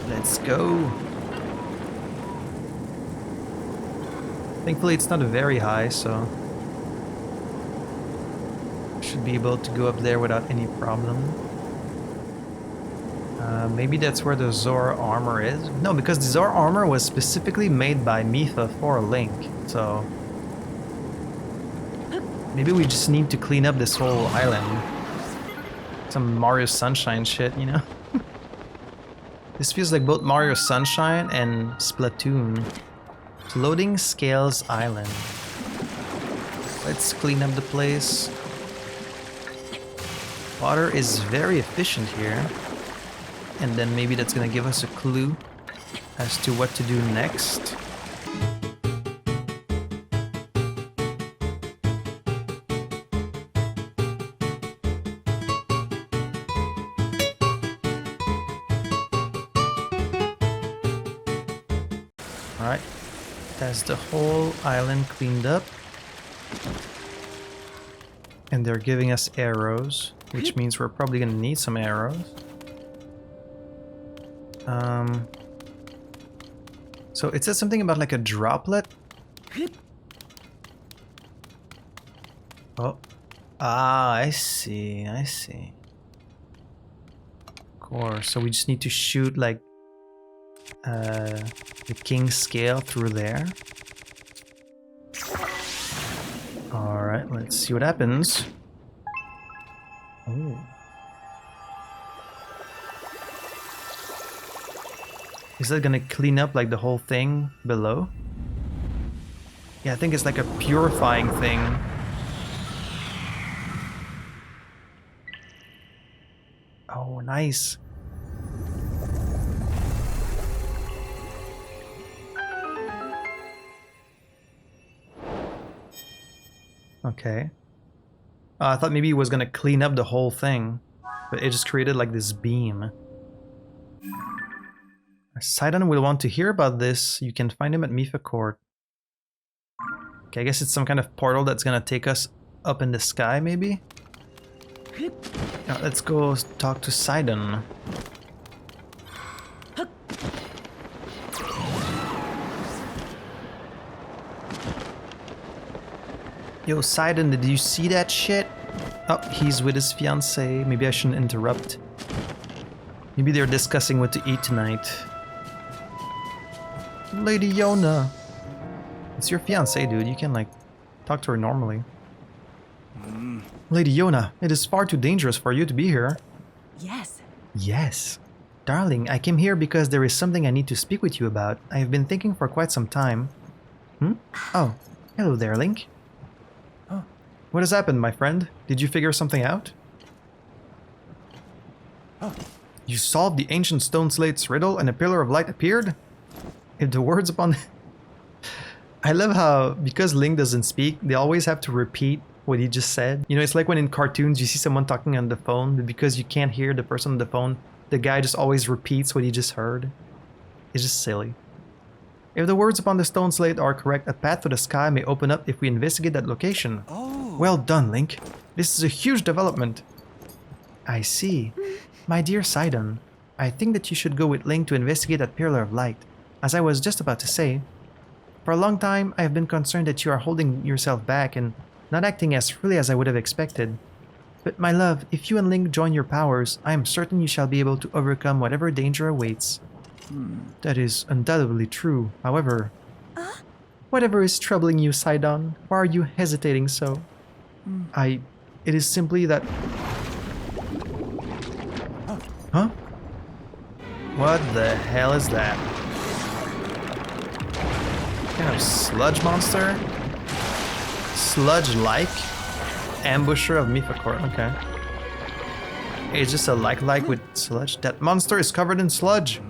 Let's go. Thankfully it's not very high, so should be able to go up there without any problem. Maybe that's where the Zora armor is? No, because the Zora armor was specifically made by Mipha for Link, so... Maybe we just need to clean up this whole island. Some Mario Sunshine shit, you know? This feels like both Mario Sunshine and Splatoon. Floating Scales Island. Let's clean up the place. Water is very efficient here. And then maybe that's gonna give us a clue as to what to do next. Alright, that's the whole island cleaned up. And they're giving us arrows, which means we're probably gonna need some arrows. So it says something about like a droplet. Oh, I see, I see. Of course, so we just need to shoot like the king's scale through there. Alright, let's see what happens. Oh. Is that gonna clean up like the whole thing below? Yeah, I think it's like a purifying thing. Oh, nice. Okay. I thought maybe it was gonna clean up the whole thing, but it just created like this beam. Sidon will want to hear about this. You can find him at Mifa Court. Okay, I guess it's some kind of portal that's gonna take us up in the sky, maybe? Now, let's go talk to Sidon. Yo, Sidon, did you see that shit? Oh, he's with his fiancée. Maybe I shouldn't interrupt. Maybe they're discussing what to eat tonight. Lady Yona. It's your fiancée, dude. You can, like, talk to her normally. Lady Yona, it is far too dangerous for you to be here. Yes. Yes. Darling, I came here because there is something I need to speak with you about. I have been thinking for quite some time. Oh, hello there, Link. Oh, what has happened, my friend? Did you figure something out? Oh. You solved the ancient stone slate's riddle and a pillar of light appeared? If the words upon... I love how, because Link doesn't speak, they always have to repeat what he just said. You know, it's like when in cartoons you see someone talking on the phone, but because you can't hear the person on the phone, the guy just always repeats what he just heard. It's just silly. If the words upon the stone slate are correct, a path to the sky may open up if we investigate that location. Oh. Well done, Link. This is a huge development. I see. My dear Sidon, I think that you should go with Link to investigate that pillar of light. As I was just about to say, for a long time I have been concerned that you are holding yourself back and not acting as freely as I would have expected. But my love, if you and Link join your powers, I am certain you shall be able to overcome whatever danger awaits. That is undoubtedly true. However, whatever is troubling you, Sidon? Why are you hesitating so? It is simply that... Huh? What the hell is that? Kind of sludge monster? Sludge-like? Ambusher of Mifa Court, okay. It's just a like with sludge. That monster is covered in sludge!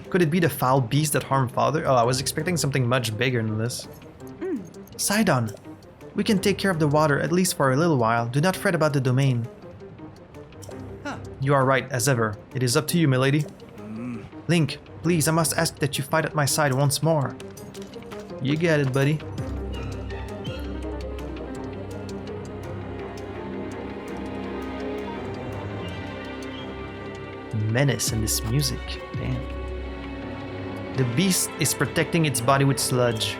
Could it be the foul beast that harmed Father? Oh, I was expecting something much bigger than this. Sidon, we can take care of the water, at least for a little while. Do not fret about the domain. You are right, as ever. It is up to you, milady. Link, please, I must ask that you fight at my side once more. You got it, buddy. Menace in this music. Damn. The beast is protecting its body with sludge.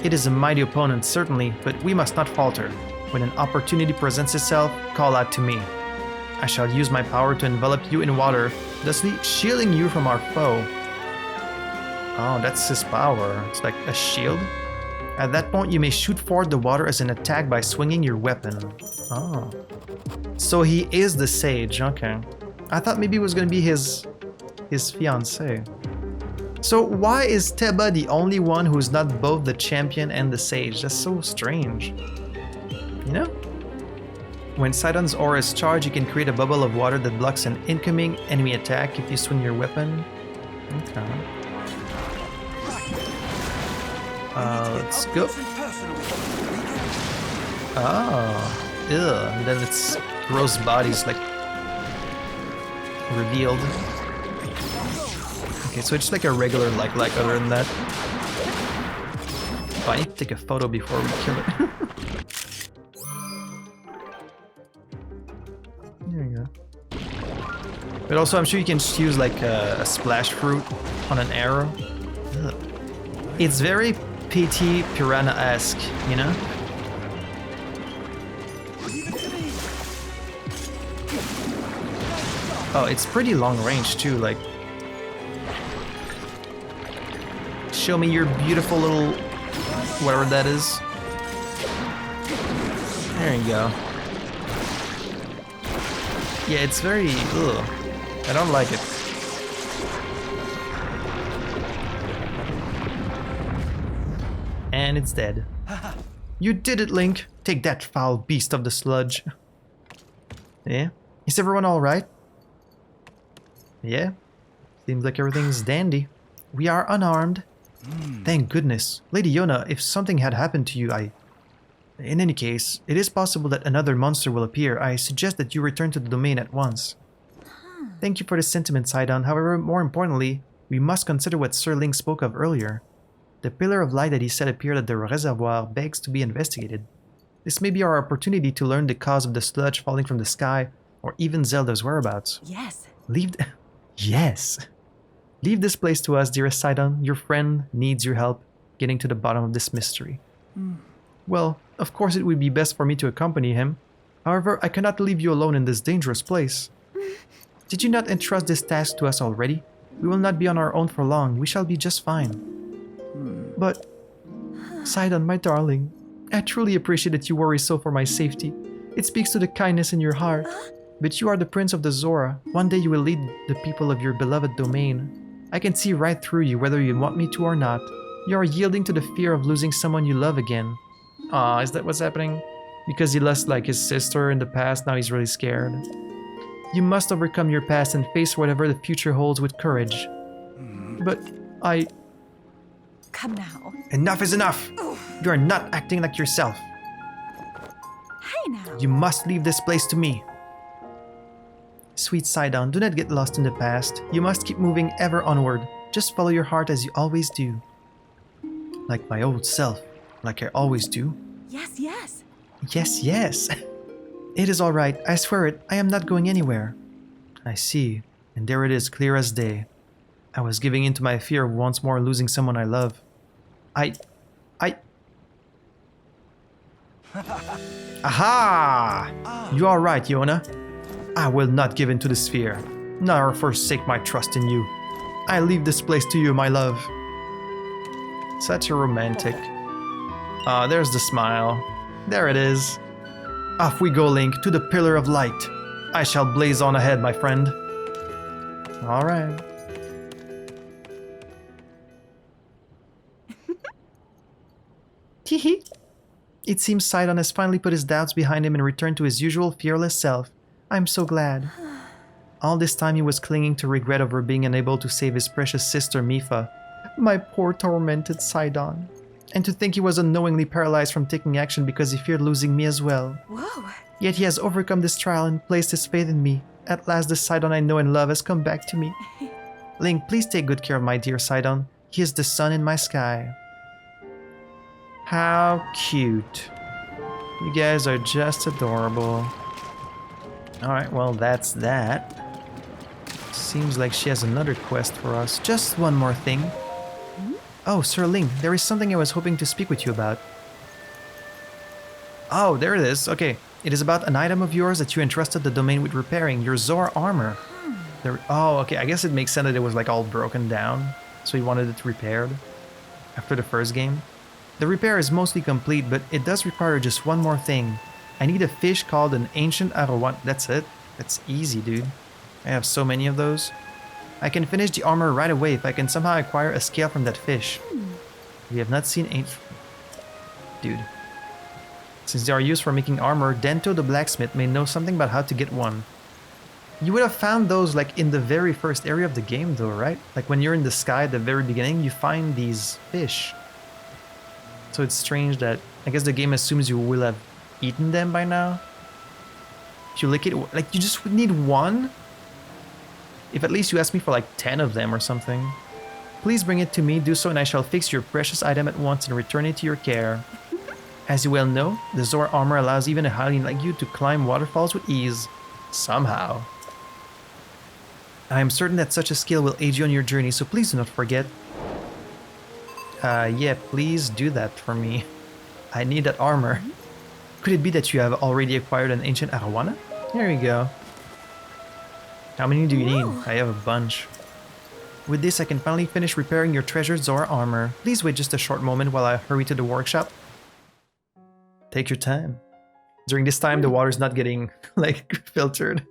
It is a mighty opponent, certainly, but we must not falter. When an opportunity presents itself, call out to me. I shall use my power to envelop you in water, thusly shielding you from our foe. Oh, that's his power. It's like a shield. At that point, you may shoot forward the water as an attack by swinging your weapon. Oh. So he is the sage, okay. I thought maybe it was gonna be his fiancée. So why is Teba the only one who's not both the champion and the sage? That's so strange. You know? When Sidon's aura is charged, you can create a bubble of water that blocks an incoming enemy attack if you swing your weapon. Okay. Let's go. Oh, ew. And then its gross body's like revealed. Okay, so it's like a regular like other than that. Oh, I need to take a photo before we kill it. There you go. But also, I'm sure you can just use like a splash fruit on an arrow. Ugh. It's very PT Piranha-esque, you know? Oh, it's pretty long range too, like... Show me your beautiful little... whatever that is. There you go. Yeah, it's very... ugh. I don't like it. And it's dead. You did it, Link! Take that, foul beast of the sludge. Yeah? Is everyone alright? Yeah? Seems like everything's dandy. We are unarmed. Thank goodness. Lady Yona, if something had happened to you, In any case, it is possible that another monster will appear. I suggest that you return to the domain at once. Thank you for the sentiment, Sidon. However, more importantly, we must consider what Sir Link spoke of earlier. The pillar of light that he said appeared at the reservoir begs to be investigated. This may be our opportunity to learn the cause of the sludge falling from the sky, or even Zelda's whereabouts. Yes. Yes! Leave this place to us, dearest Sidon. Your friend needs your help getting to the bottom of this mystery. Well, of course it would be best for me to accompany him. However, I cannot leave you alone in this dangerous place. Did you not entrust this task to us already? We will not be on our own for long. We shall be just fine. But, Sidon, my darling, I truly appreciate that you worry so for my safety. It speaks to the kindness in your heart. But you are the prince of the Zora. One day you will lead the people of your beloved domain. I can see right through you whether you want me to or not. You are yielding to the fear of losing someone you love again. Ah, is that what's happening? Because he lost like his sister in the past, now he's really scared. You must overcome your past and face whatever the future holds with courage. But Come now. Enough is enough! You are not acting like yourself. Hey now. You must leave this place to me. Sweet Sidon, do not get lost in the past. You must keep moving ever onward. Just follow your heart as you always do. Like my old self. Like I always do. Yes, yes. Yes, yes. It is all right. I swear it. I am not going anywhere. I see. And there it is, clear as day. I was giving in to my fear of once more losing someone I love. Aha! You are right, Yona. I will not give in to this fear, nor forsake my trust in you. I leave this place to you, my love. Such a romantic. Ah, there's the smile. There it is. Off we go, Link, to the Pillar of Light. I shall blaze on ahead, my friend. All right. Teehee. It seems Sidon has finally put his doubts behind him and returned to his usual fearless self. I'm so glad. All this time he was clinging to regret over being unable to save his precious sister Mipha. My poor tormented Sidon. And to think he was unknowingly paralyzed from taking action because he feared losing me as well. Whoa. Yet he has overcome this trial and placed his faith in me. At last the Sidon I know and love has come back to me. Link, please take good care of my dear Sidon. He is the sun in my sky. How cute. You guys are just adorable. Alright, well that's that. Seems like she has another quest for us. Just one more thing. Oh, Sir Link, there is something I was hoping to speak with you about. Oh, there it is. Okay. It is about an item of yours that you entrusted the domain with repairing, your Zora armor. Oh, okay. I guess it makes sense that it was like all broken down. So you wanted it repaired after the first game. The repair is mostly complete, but it does require just one more thing. I need a fish called an ancient arowana. That's it. That's easy, dude. I have so many of those. I can finish the armor right away if I can somehow acquire a scale from that fish. We have not seen ancient... Dude. Since they are used for making armor, Dento the blacksmith may know something about how to get one. You would have found those like in the very first area of the game though, right? Like when you're in the sky at the very beginning, you find these fish. So it's strange that... I guess the game assumes you will have eaten them by now. If you lick it, like you just would need one? If at least you ask me for like 10 of them or something. Please bring it to me, do so and I shall fix your precious item at once and return it to your care. As you well know, the Zora armor allows even a Hylian like you to climb waterfalls with ease. Somehow. I am certain that such a skill will aid you on your journey, so please do not forget. Yeah, please do that for me. I need that armor. Could it be that you have already acquired an ancient arowana? There you go. How many do you need? I have a bunch. With this, I can finally finish repairing your treasured Zora armor. Please wait just a short moment while I hurry to the workshop. Take your time. During this time, the water's not getting, like, filtered.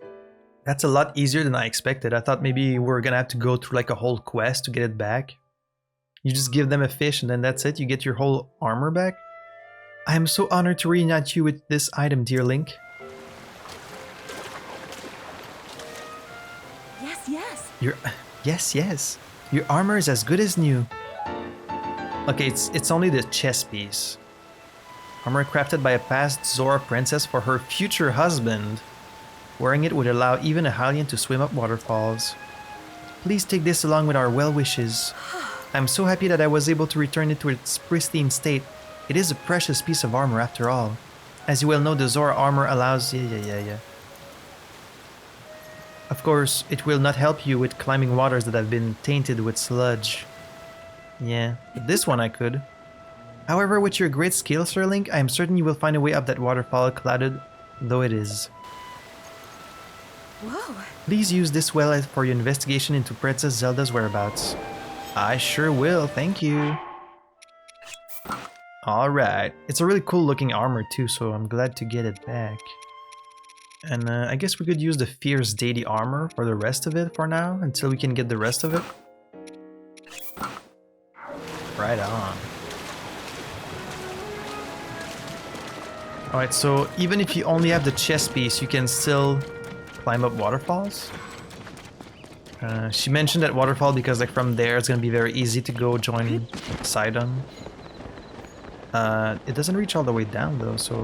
That's a lot easier than I expected. I thought maybe we're gonna have to go through, like, a whole quest to get it back. You just give them a fish and then that's it? You get your whole armor back? I am so honored to reunite you with this item, dear Link. Yes. Yes. Your armor is as good as new. Okay, it's only the chest piece. Armor crafted by a past Zora princess for her future husband. Wearing it would allow even a Hylian to swim up waterfalls. Please take this along with our well wishes. I'm so happy that I was able to return it to its pristine state. It is a precious piece of armor after all. As you well know, the Zora armor allows... Yeah. Of course, it will not help you with climbing waters that have been tainted with sludge. Yeah, but this one I could. However, with your great skill, Sir Link, I am certain you will find a way up that waterfall, clouded though it is. Whoa. Please use this well for your investigation into Princess Zelda's whereabouts. I sure will, thank you. Alright, it's a really cool looking armor too, so I'm glad to get it back. And I guess we could use the Fierce Deity armor for the rest of it for now, until we can get the rest of it. Right on. Alright, so even if you only have the chest piece, you can still climb up waterfalls. She mentioned that waterfall because like from there it's gonna be very easy to go join Sidon. It doesn't reach all the way down though, so...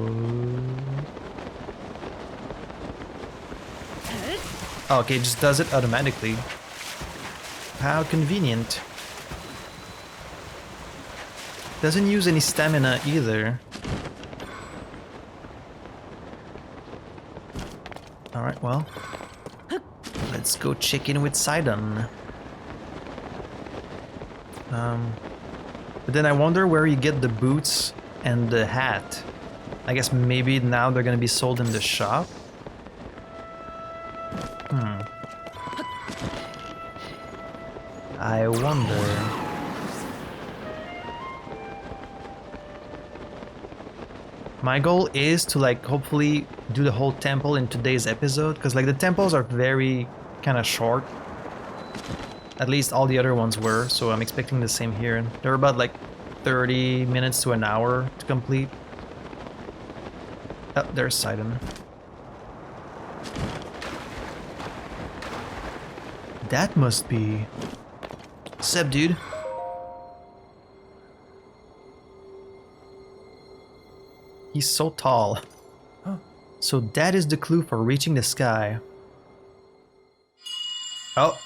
Oh, okay, it just does it automatically. How convenient. Doesn't use any stamina either. Alright, well. Let's go check in with Sidon. But then I wonder where you get the boots and the hat. I guess maybe now they're gonna be sold in the shop? I wonder. My goal is to like hopefully do the whole temple in today's episode, because like the temples are very kind of short. At least all the other ones were, so I'm expecting the same here. They're about like 30 minutes to an hour to complete. Oh, there's Sidon. That must be... Sup, dude? He's so tall. So that is the clue for reaching the sky. Oh.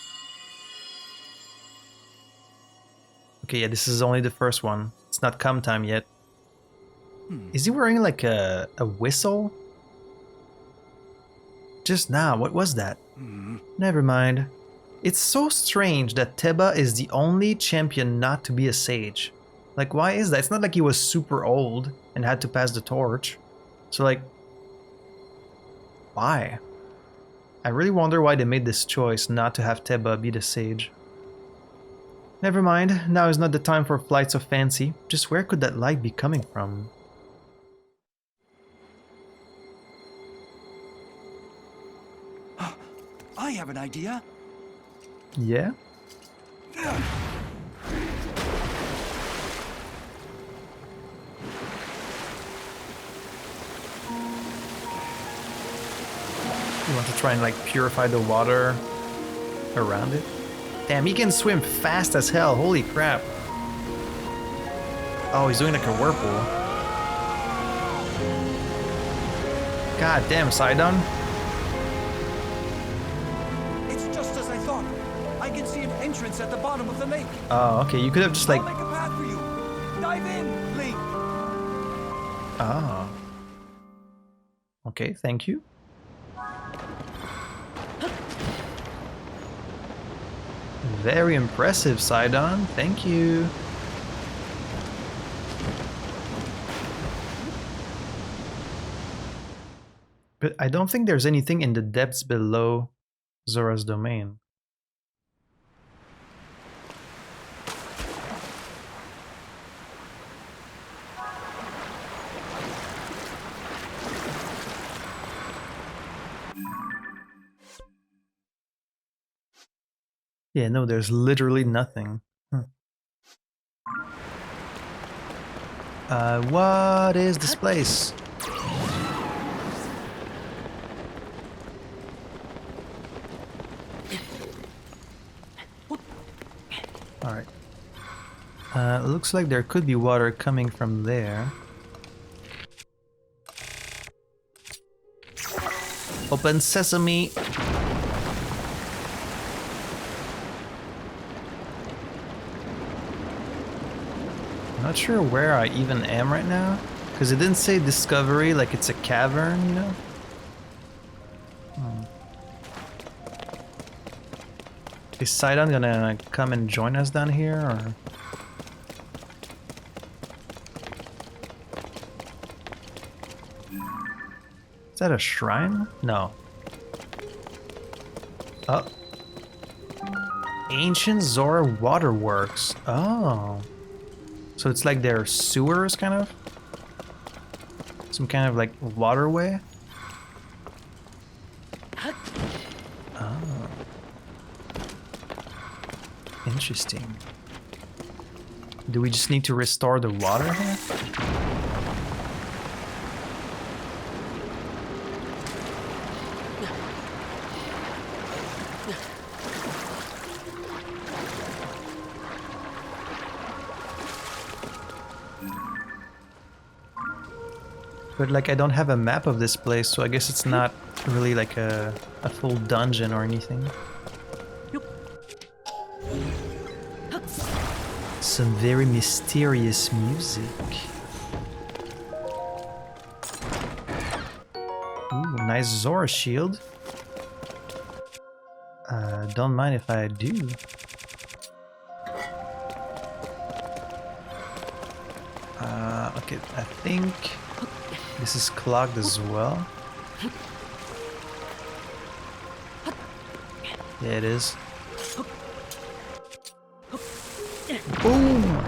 Okay, yeah, this is only the first one. It's not come time yet. Is he wearing like a whistle? Just now, what was that? Never mind. It's so strange that Teba is the only champion not to be a sage. Like, why is that? It's not like he was super old and had to pass the torch. So like, why? I really wonder why they made this choice not to have Teba be the sage. Never mind, now is not the time for flights of fancy. Just where could that light be coming from? I have an idea. Yeah? You want to try and like purify the water around it? Damn, he can swim fast as hell. Holy crap. Oh, he's doing like a whirlpool. God damn, Sidon. It's just as I thought. I can see an entrance at the bottom of the lake. Oh, okay. You could have just like... I'll make a path for you. Dive in, Link. Oh. Okay, thank you. Very impressive, Sidon. Thank you. But I don't think there's anything in the depths below Zora's domain. Yeah, no, there's literally nothing. What is this place? Alright. Looks like there could be water coming from there. Open sesame! Not sure where I even am right now, because it didn't say discovery, like it's a cavern, you know? Is Sidon gonna come and join us down here, or...? Is that a shrine? No. Oh. Ancient Zora Waterworks. Oh. So it's like their sewers, kind of? Some kind of like waterway? Oh. Interesting. Do we just need to restore the water here? But like I don't have a map of this place, so I guess it's not really like a full dungeon or anything. Some very mysterious music. Ooh, nice Zora shield. Don't mind if I do. Okay, I think this is clogged as well. Yeah, it is. Boom!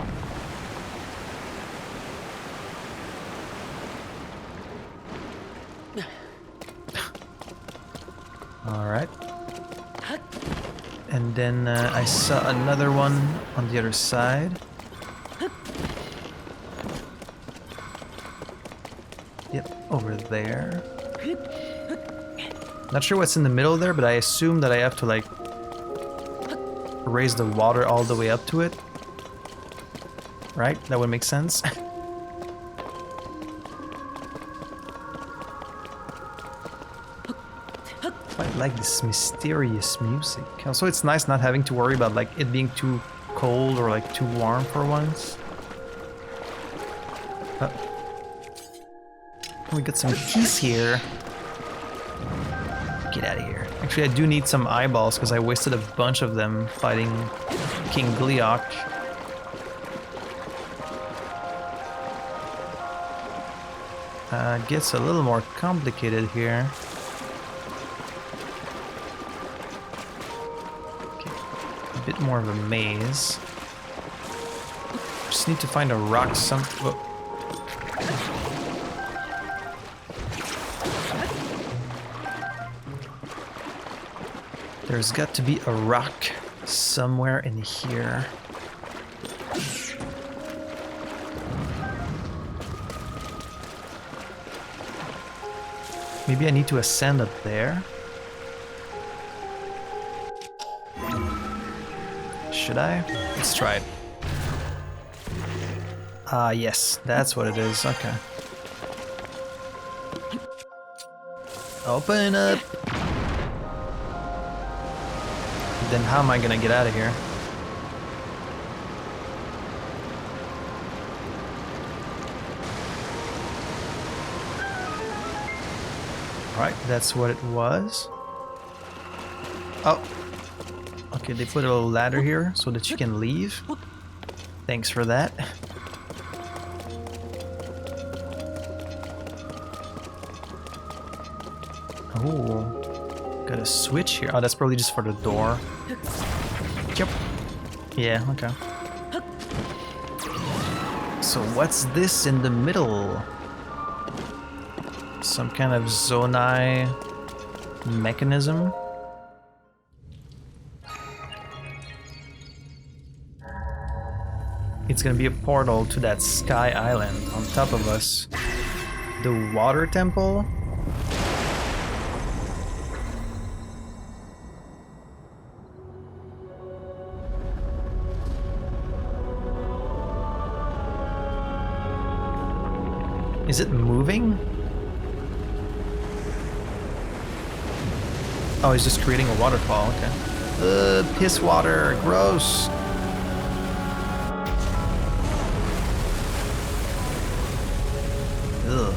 Alright. And then I saw another one on the other side. Yep, over there. Not sure what's in the middle there, but I assume that I have to like raise the water all the way up to it. Right? That would make sense. Quite like this mysterious music. Also, it's nice not having to worry about like it being too cold or like too warm for once. We got some keys here. Get out of here. Actually, I do need some eyeballs because I wasted a bunch of them fighting King Gleeok. Gets a little more complicated here. Okay. A bit more of a maze. just need to find a rock some... Whoa. There's got to be a rock somewhere in here. Maybe I need to ascend up there. Should I? Let's try it. Ah, yes, that's what it is. Okay. Open up. Then how am I gonna get out of here? Alright, that's what it was. Oh. Okay, they put a little ladder here so that you can leave. Thanks for that. Oh. Got a switch here. Oh, that's probably just for the door. Yep. Yeah, okay. So what's this in the middle? Some kind of zonai mechanism? It's gonna be a portal to that sky island on top of us. The water temple? Is it moving? Oh, he's just creating a waterfall, okay. Piss water, gross. Ugh.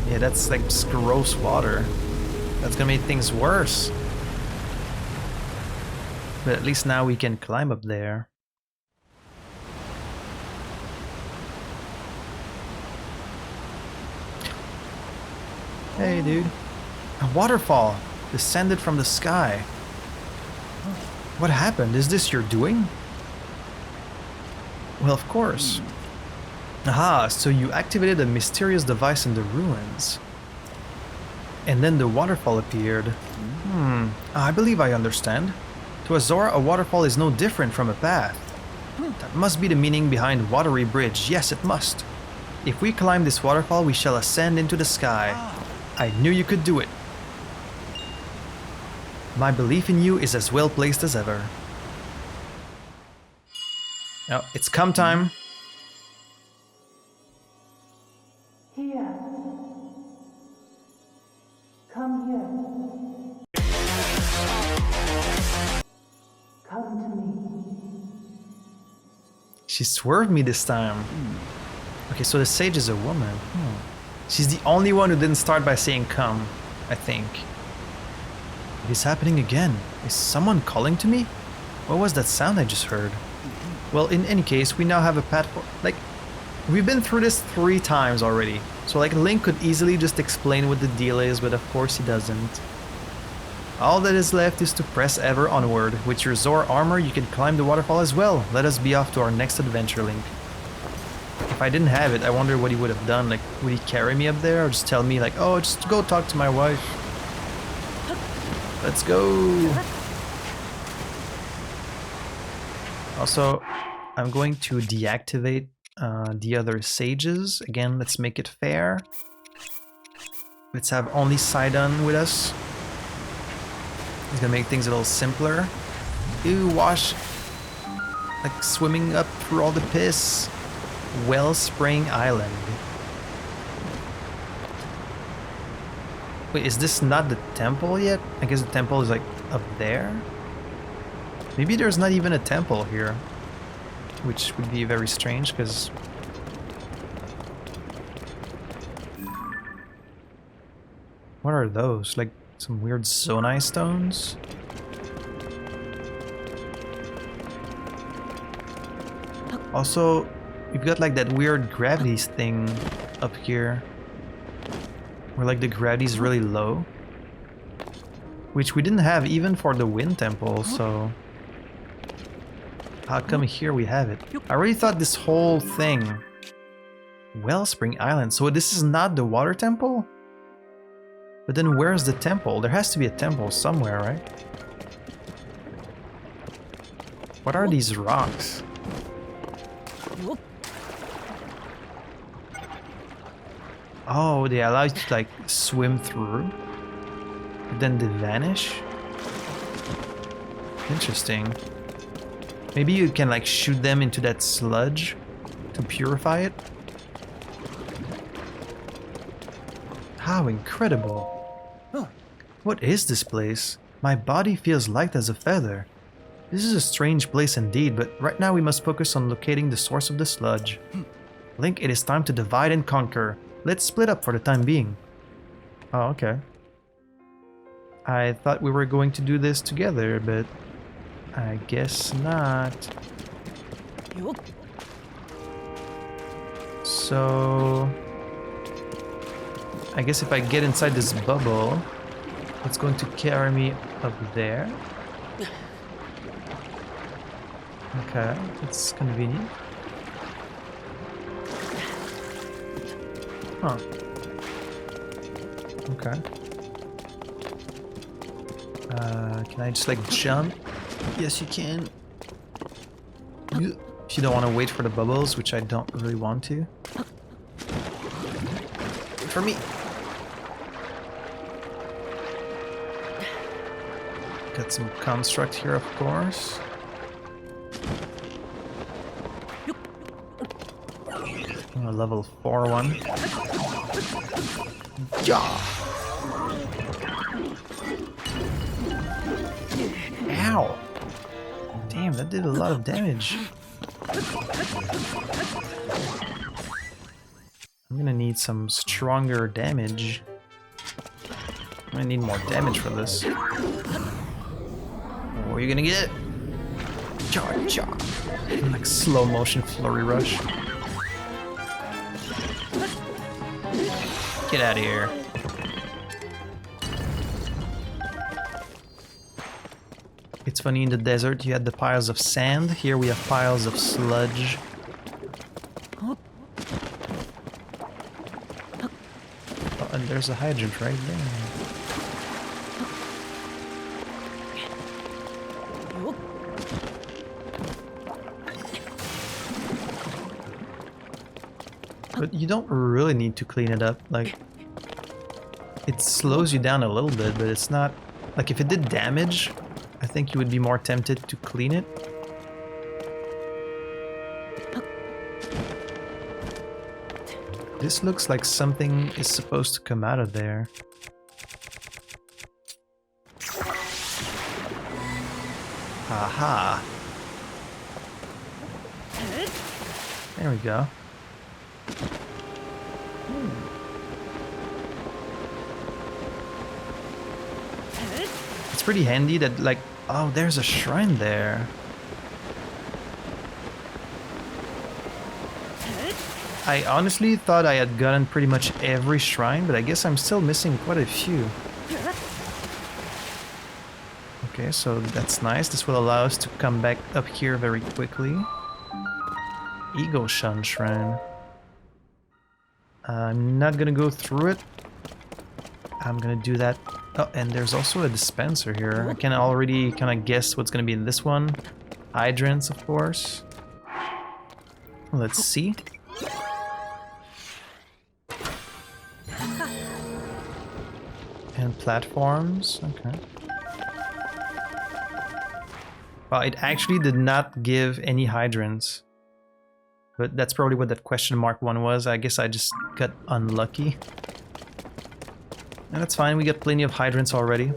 Yeah, that's like just gross water. That's gonna make things worse. But at least now we can climb up there. Hey, dude. A waterfall descended from the sky. What happened? Is this your doing? Well, of course. Aha, so you activated a mysterious device in the ruins. And then the waterfall appeared. I believe I understand. To a Zora, a waterfall is no different from a path. That must be the meaning behind Watery Bridge. Yes, it must. If we climb this waterfall, we shall ascend into the sky. I knew you could do it. My belief in you is as well placed as ever. Oh, it's come time. Here. Come here. Come to me. She swerved me this time. Okay, so the sage is a woman. She's the only one who didn't start by saying come, I think. It is happening again. Is someone calling to me? What was that sound I just heard? Well, in any case, we now have a path for... Like, we've been through this 3 times already. So, like, Link could easily just explain what the deal is, but of course he doesn't. All that is left is to press ever onward. With your Zora armor, you can climb the waterfall as well. Let us be off to our next adventure, Link. If I didn't have it, I wonder what he would have done. Like, would he carry me up there or just tell me, like, oh, just go talk to my wife? Let's go! Also, I'm going to deactivate the other sages. Again, let's make it fair. Let's have only Sidon with us. It's gonna make things a little simpler. Ew, wash. Like swimming up through all the piss. Wellspring Island. Wait, is this not the temple yet? I guess the temple is like up there? Maybe there's not even a temple here. Which would be very strange because... What are those? Like some weird Zonai stones? Also, we've got like that weird gravity thing up here. Where like the gravity is really low. Which we didn't have even for the Wind Temple, so... How come here we have it? I already thought this whole thing... Wellspring Island. So this is not the water temple? But then where's the temple? There has to be a temple somewhere, right? What are these rocks? Oh, they allow you to like swim through. But then they vanish? Interesting. Maybe you can like shoot them into that sludge to purify it? How incredible. What is this place? My body feels light as a feather. This is a strange place indeed, but right now we must focus on locating the source of the sludge. Link, it is time to divide and conquer. Let's split up for the time being. Oh, okay. I thought we were going to do this together, but I guess not. So... I guess if I get inside this bubble, it's going to carry me up there. Okay, that's convenient. Huh. Okay. Can I just like jump? Yes, you can. If you don't want to wait for the bubbles, which I don't really want to. Wait for me. Got some construct here, of course. A level 4 one. Yeah. Ow! Damn, that did a lot of damage. I'm gonna need some stronger damage. I'm gonna need more damage for this. What are you gonna get? Cha cha! Like slow motion flurry rush. Get out of here. It's funny, in the desert you had the piles of sand, here we have piles of sludge. Oh, and there's a hydrant right there. But you don't really need to clean it up, like... It slows you down a little bit, but it's not... Like, if it did damage, I think you would be more tempted to clean it. This looks like something is supposed to come out of there. Aha! There we go. It's pretty handy that, like, oh, there's a shrine there. I honestly thought I had gotten pretty much every shrine, but I guess I'm still missing quite a few. Okay, so that's nice. This will allow us to come back up here very quickly. Eagle Shun Shrine. I'm not gonna go through it. I'm gonna do that. Oh, and there's also a dispenser here. I can already kind of guess what's gonna be in this one. Hydrants, of course. Let's see. And platforms. Okay. Well, it actually did not give any hydrants. But that's probably what that question mark one was. I guess I just got unlucky. And that's fine, we got plenty of hydrants already.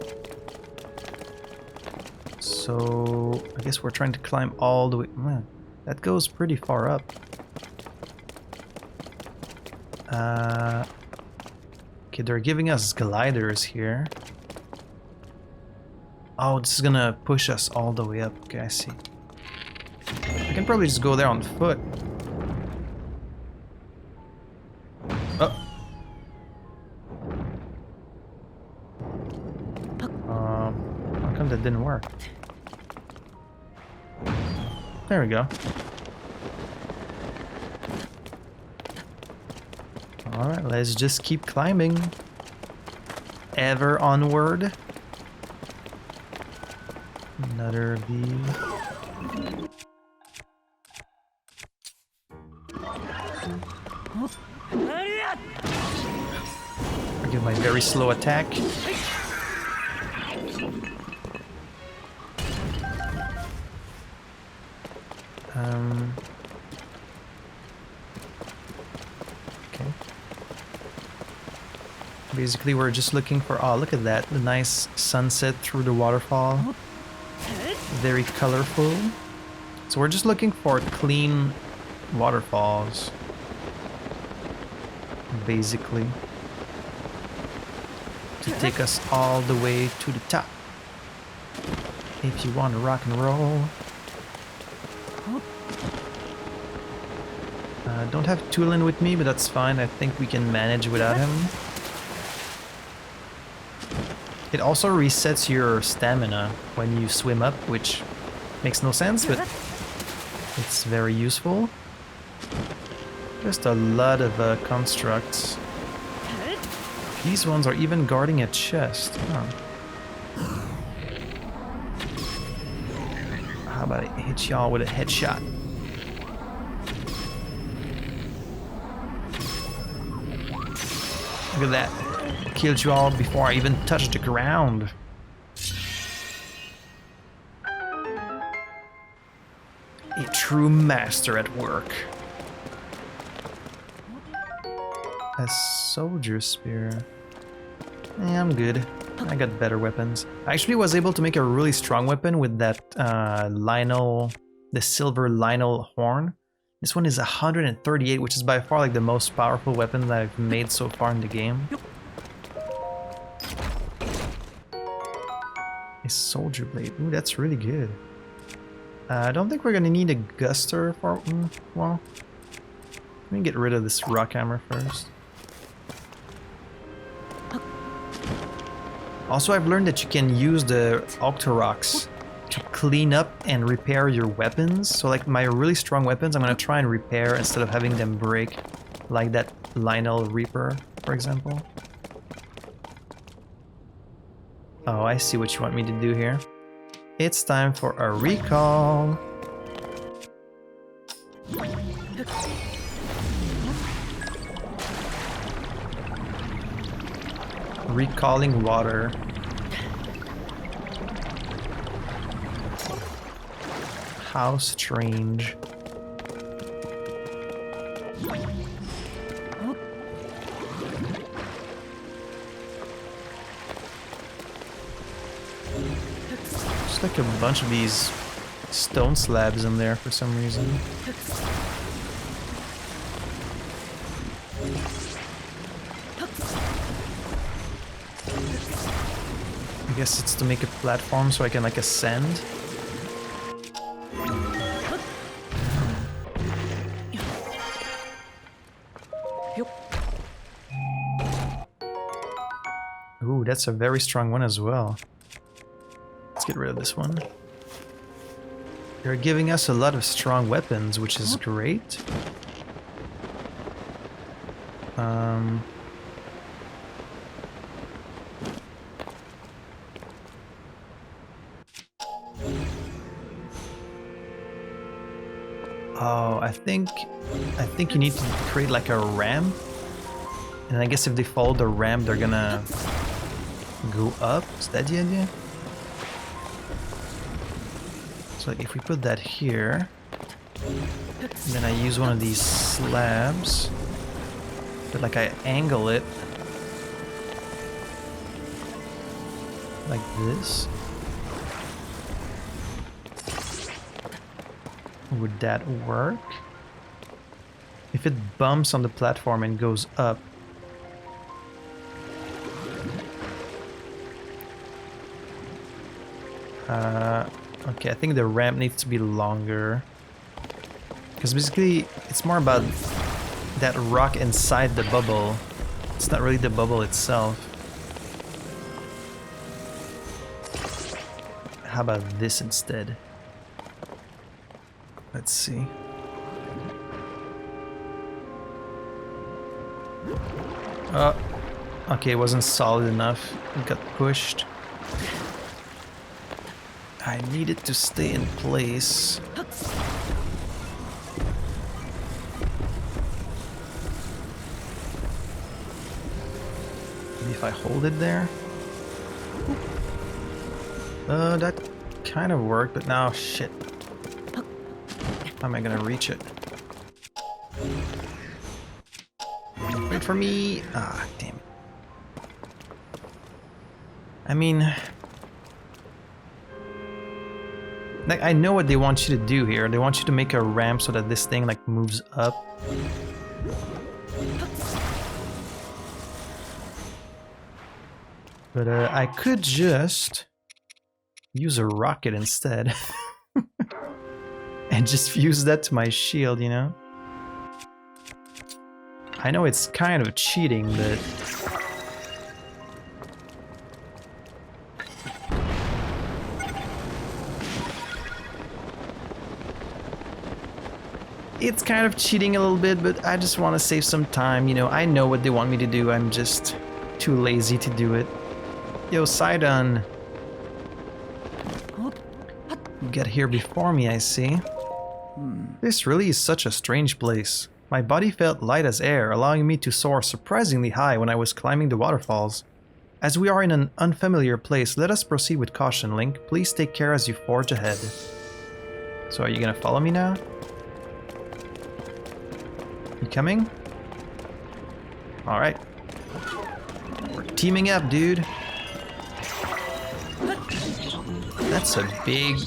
So I guess we're trying to climb all the way. Man, that goes pretty far up. Okay, they're giving us gliders here. Oh, this is gonna push us all the way up. Okay, I see. I can probably just go there on foot. Oh. How come that didn't work? There we go. Alright, let's just keep climbing. Ever onward. Another bee. Forgive my very slow attack. Okay. Basically, we're just looking for... Oh, look at that. The nice sunset through the waterfall. Very colorful. So we're just looking for clean waterfalls. Basically. To take us all the way to the top. If you want to rock and roll. Don't have Tulin with me, but that's fine. I think we can manage without him. It also resets your stamina when you swim up, which makes no sense, but it's very useful. Just a lot of constructs. These ones are even guarding a chest. Huh. How about I hit y'all with a headshot? Look at that. Killed you all before I even touched the ground. A true master at work. A soldier spear. Yeah, I'm good. I got better weapons. I actually was able to make a really strong weapon with that the silver Lionel horn. This one is 138, which is by far like the most powerful weapon that I've made so far in the game. A soldier blade. Ooh, that's really good. I don't think we're gonna need a guster for... well, let me get rid of this rock hammer first. Also, I've learned that you can use the Octoroks to clean up and repair your weapons. So like my really strong weapons, I'm gonna try and repair instead of having them break, like that Lionel Reaper, for example. Oh, I see what you want me to do here. It's time for a recall. Recalling water. How strange. Just like a bunch of these stone slabs in there for some reason. I guess it's to make a platform so I can like ascend. Ooh, that's a very strong one as well. Let's get rid of this one. They're giving us a lot of strong weapons, which is great. Oh, I think you need to create like a ramp. And I guess if they follow the ramp, they're gonna go up. Is that the idea? So if we put that here, then I use one of these slabs, but like I angle it like this. Would that work? If it bumps on the platform and goes up, okay, I think the ramp needs to be longer. Because basically, it's more about that rock inside the bubble. It's not really the bubble itself. How about this instead? Let's see. Okay, it wasn't solid enough. It got pushed. I needed to stay in place. Maybe if I hold it there? That kind of worked, but now, shit. How am I gonna reach it? Wait for me! Ah, damn it. I mean... like, I know what they want you to do here. They want you to make a ramp so that this thing, like, moves up. But, I could just... use a rocket instead. And just fuse that to my shield, you know? I know it's kind of cheating, but... it's kind of cheating a little bit, but I just want to save some time, you know? I know what they want me to do, I'm just too lazy to do it. Yo, Sidon! You got here before me, I see. This really is such a strange place. My body felt light as air, allowing me to soar surprisingly high when I was climbing the waterfalls. As we are in an unfamiliar place, let us proceed with caution, Link. Please take care as you forge ahead. So are you gonna follow me now? You coming? Alright. We're teaming up, dude. That's a big...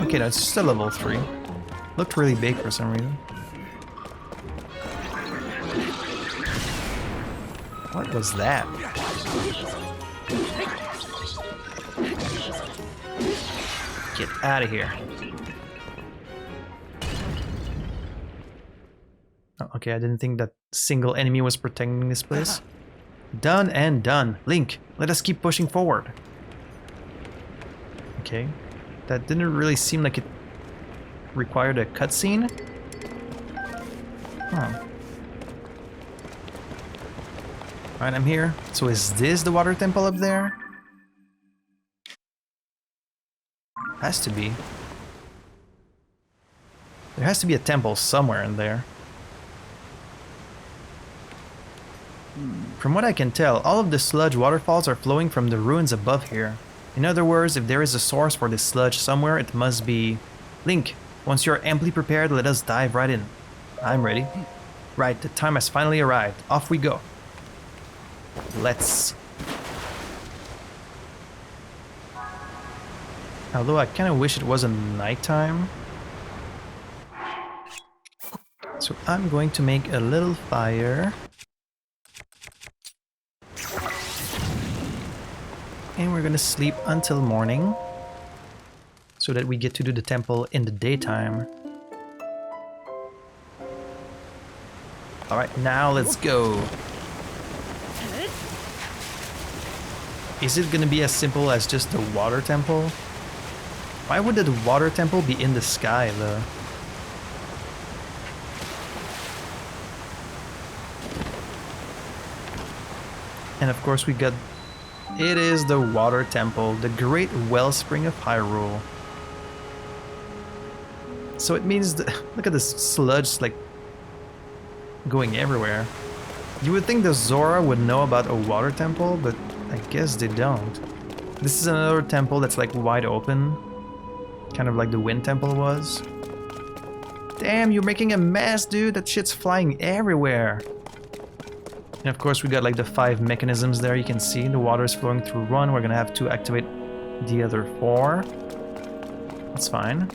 okay, no, it's just a level 3. Looked really big for some reason. What was that? Get out of here. Oh, okay, I didn't think that single enemy was protecting this place. Done and done. Link, let us keep pushing forward. Okay. That didn't really seem like it required a cutscene. Huh. Alright, I'm here. So is this the water temple up there? Has to be. There has to be a temple somewhere in there. From what I can tell, all of the sludge waterfalls are flowing from the ruins above here. In other words, if there is a source for this sludge somewhere, it must be... Link, once you are amply prepared, let us dive right in. I'm ready. Right, the time has finally arrived. Off we go. Let's... although I kind of wish it wasn't nighttime. So I'm going to make a little fire. And we're gonna sleep until morning, so that we get to do the temple in the daytime. Alright, now let's go. Is it gonna be as simple as just the water temple? Why would the water temple be in the sky though? And of course we got... it is the water temple, the great wellspring of Hyrule. So it means that, look at this sludge like going everywhere. You would think the Zora would know about a water temple, but I guess they don't. This is another temple that's like wide open, kind of like the wind temple was. Damn, you're making a mess, dude. That shit's flying everywhere. And of course we got like the 5 mechanisms there, you can see the water is flowing through one. We're gonna have to activate the other 4. That's fine.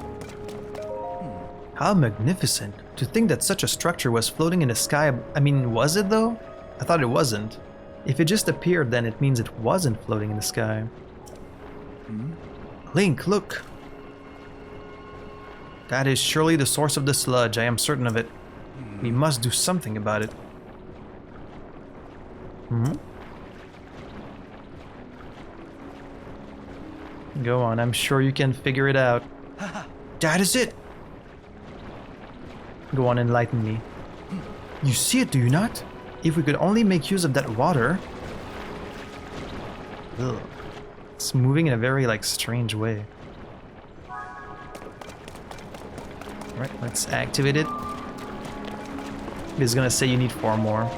How magnificent. To think that such a structure was floating in the sky. I mean, was it though? I thought it wasn't. If it just appeared, then it means it wasn't floating in the sky. Link, look! That is surely the source of the sludge, I am certain of it. We must do something about it. Go on, I'm sure you can figure it out. That is it! Go on, enlighten me. You see it, do you not? If we could only make use of that water... Ugh. It's moving in a very, like, strange way. Alright, let's activate it. It's gonna say you need 4 more.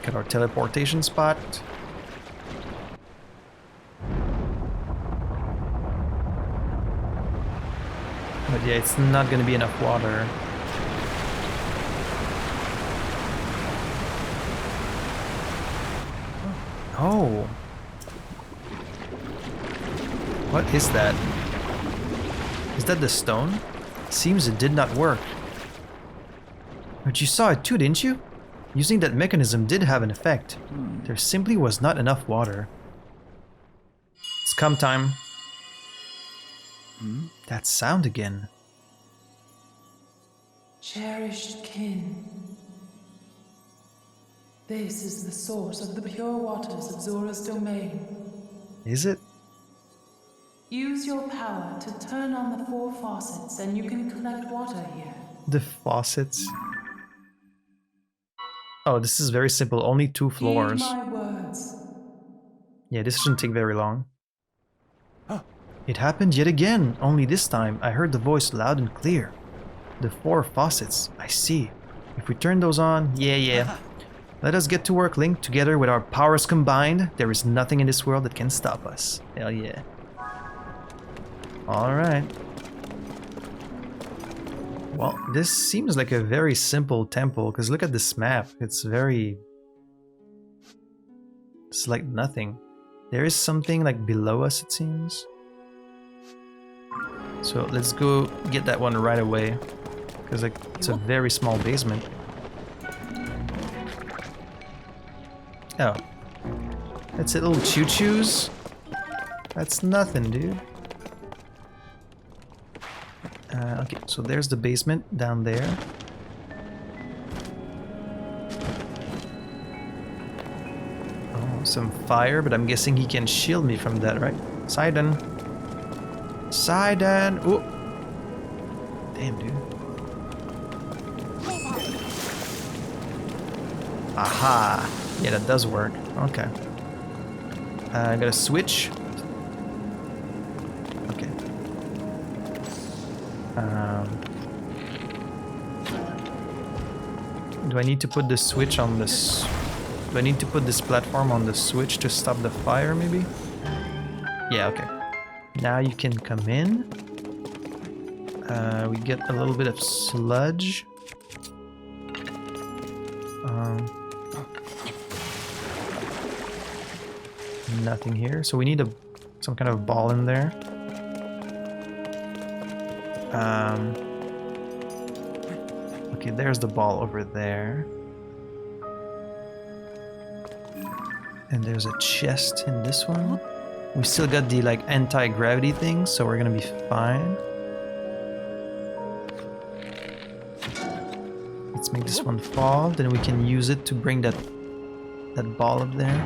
Got our teleportation spot. But yeah, it's not gonna be enough water. Oh. What is that? Is that the stone? Seems it did not work. But you saw it too, didn't you? Using that mechanism did have an effect. There simply was not enough water. It's come time. That sound again. Cherished kin. This is the source of the pure waters of Zora's domain. Is it? Use your power to turn on the 4 faucets and you can collect water here. The faucets. Oh, this is very simple. Only 2 floors. Heed my words. Yeah, this shouldn't take very long. It happened yet again, only this time I heard the voice loud and clear. The 4 faucets, I see. If we turn those on, yeah. Let us get to work, Link. Together with our powers combined, there is nothing in this world that can stop us. Hell yeah. Alright. Well, this seems like a very simple temple, because look at this map. It's very... It's like nothing. There is something like below us, it seems. So let's go get that one right away. Because like it's a very small basement. Oh. That's it, little choo-choos? That's nothing, dude. Okay, so there's the basement down there. Oh, some fire, but I'm guessing he can shield me from that, right? Sidon. Sidon! Oh! Damn, dude. Aha! Yeah, that does work. Okay. I got a switch. Okay. Do I need to put the switch on this? Do I need to put this platform on the switch to stop the fire, maybe? Yeah, okay. Now you can come in. We get a little bit of sludge. Nothing here, so we need some kind of ball in there. Okay, there's the ball over there. And there's a chest in this one. We still got the like anti-gravity thing, so we're gonna be fine. Let's make this one fall, then we can use it to bring that ball up there.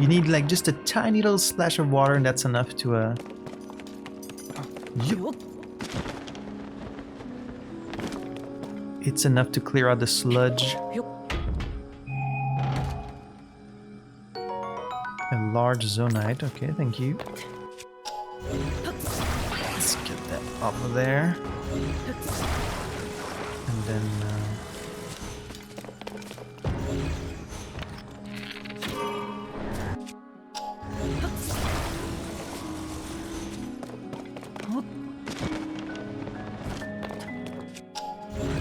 You need like just a tiny little splash of water and that's enough to It's enough to clear out the sludge. A large zonite, okay, thank you. Let's get that off of there. And then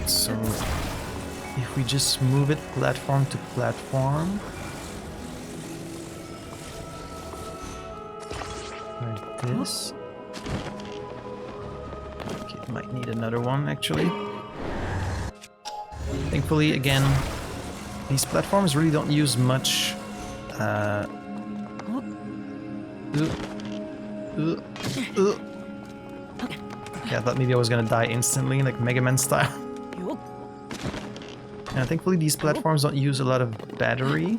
so if we just move it platform to platform like this. Okay, might need another one actually. Thankfully, again, these platforms really don't use much yeah, I thought maybe I was gonna die instantly, like Mega Man style. And thankfully these platforms don't use a lot of battery.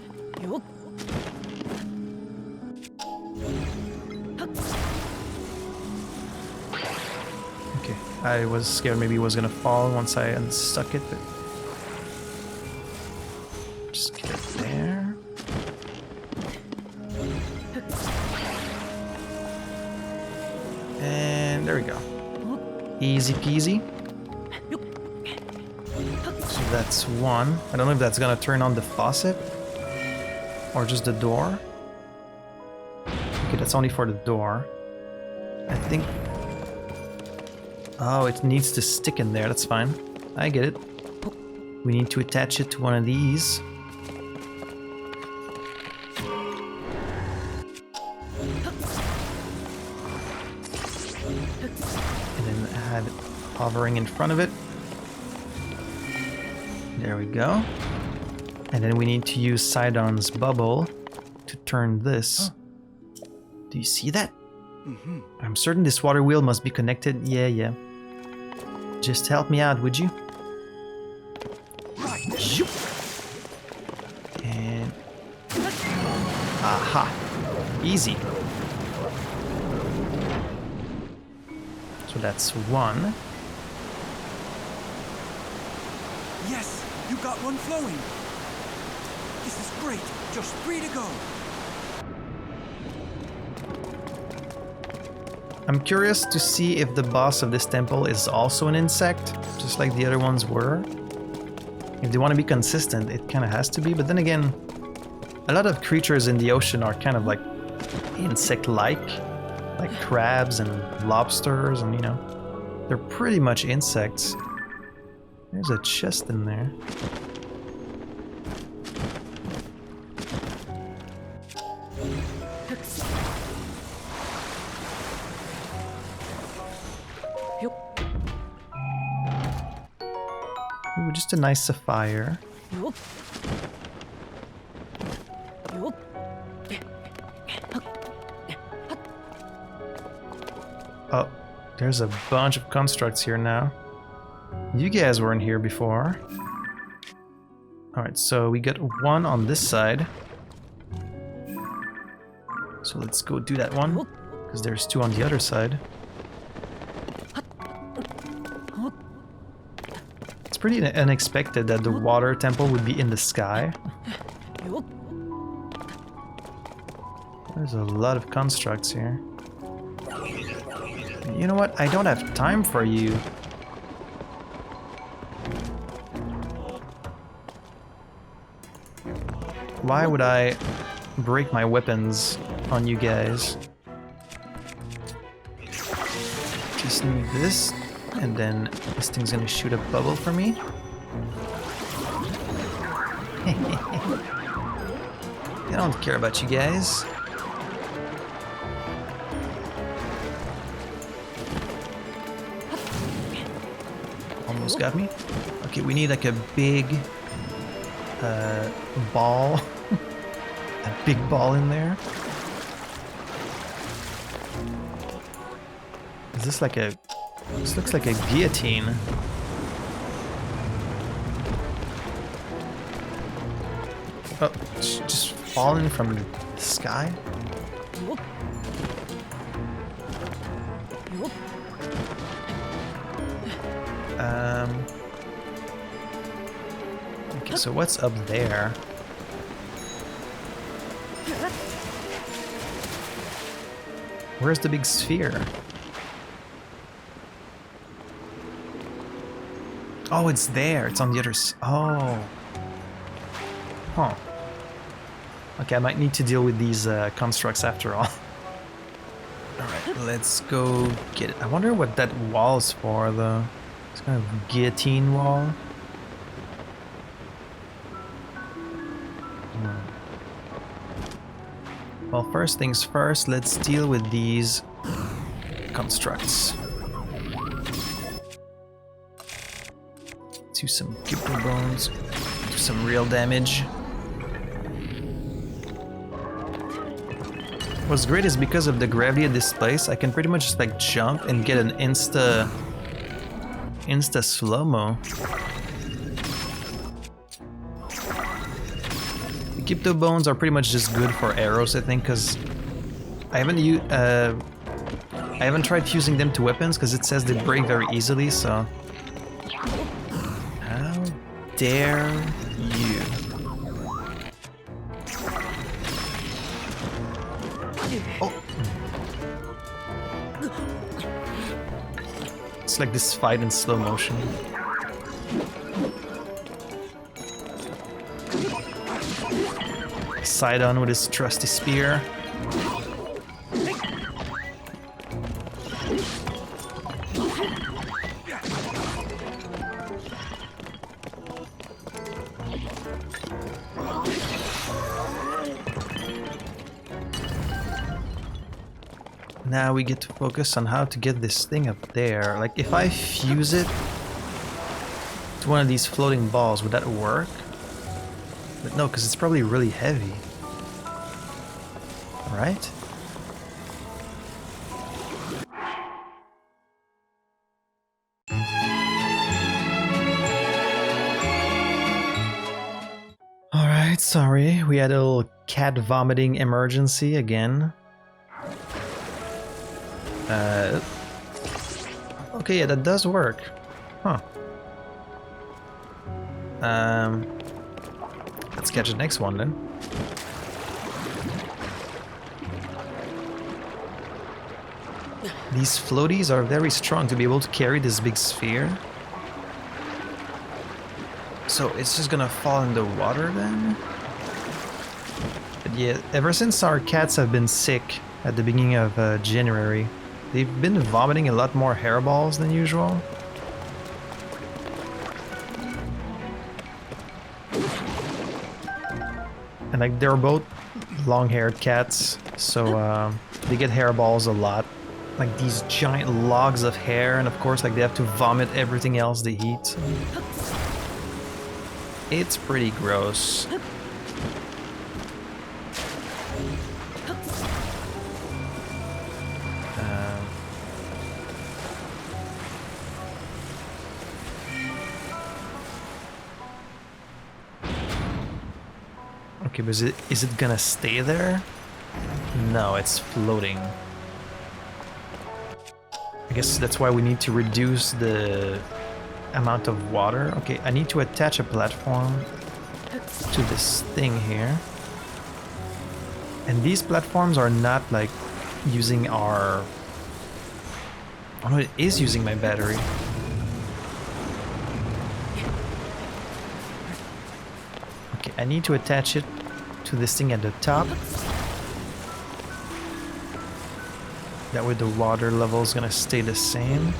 I was scared maybe it was gonna fall once I unstuck it, but just get it there. And there we go. Easy peasy. So that's one. I don't know if that's gonna turn on the faucet or just the door. Okay, that's only for the door. I think... Oh, it needs to stick in there. That's fine. I get it. We need to attach it to one of these. And then add hovering in front of it. There we go. And then we need to use Sidon's bubble to turn this. Do you see that? I'm certain this water wheel must be connected. Yeah. Just help me out, would you? Right. And... Aha! Easy. So that's one. Yes, you got one flowing. This is great. Just 3 to go. I'm curious to see if the boss of this temple is also an insect, just like the other ones were. If they want to be consistent, it kind of has to be, but then again, a lot of creatures in the ocean are kind of like insect-like crabs and lobsters, and you know, they're pretty much insects. There's a chest in there. Ooh, just a nice sapphire. Oh, there's a bunch of constructs here now. You guys weren't here before. Alright, so we got one on this side. So let's go do that one, because there's two on the other side. It's pretty unexpected that the water temple would be in the sky. There's a lot of constructs here. You know what? I don't have time for you. Why would I break my weapons on you guys? Just need this, and then this thing's gonna shoot a bubble for me. I don't care about you guys. Almost got me. Okay, we need like a big ball. A big ball in there. Is this like a... This looks like a guillotine. Oh, it's just falling from the sky? Okay, so what's up there? Where's the big sphere? Oh, it's there. It's on the other side. Oh. Huh. Okay, I might need to deal with these constructs after all. Alright, let's go get it. I wonder what that wall's for, though. It's kind of a guillotine wall. Well, first things first, let's deal with these constructs. Do some crypto bones, do some real damage. What's great is because of the gravity of this place, I can pretty much just like jump and get an insta slow-mo. The crypto bones are pretty much just good for arrows, I think, because I haven't I haven't tried fusing them to weapons because it says they break very easily, so... How dare you? Oh! It's like this fight in slow motion. Sidon with his trusty spear. Now we get to focus on how to get this thing up there. Like, if I fuse it to one of these floating balls, would that work? But no, because it's probably really heavy. Right? Alright, sorry. We had a little cat vomiting emergency again. Okay, yeah, that does work. Huh. Let's catch the next one then. These floaties are very strong to be able to carry this big sphere. So it's just gonna fall in the water then? But yeah, ever since our cats have been sick at the beginning of January, they've been vomiting a lot more hairballs than usual. And like, they're both long-haired cats, so they get hairballs a lot. Like these giant logs of hair, and of course like they have to vomit everything else they eat. It's pretty gross. Okay, but is it gonna stay there? No, it's floating. I guess that's why we need to reduce the amount of water. Okay, I need to attach a platform to this thing here. And these platforms are not like using our... Oh no, it is using my battery. Okay, I need to attach it to this thing at the top. That way the water level is gonna stay the same.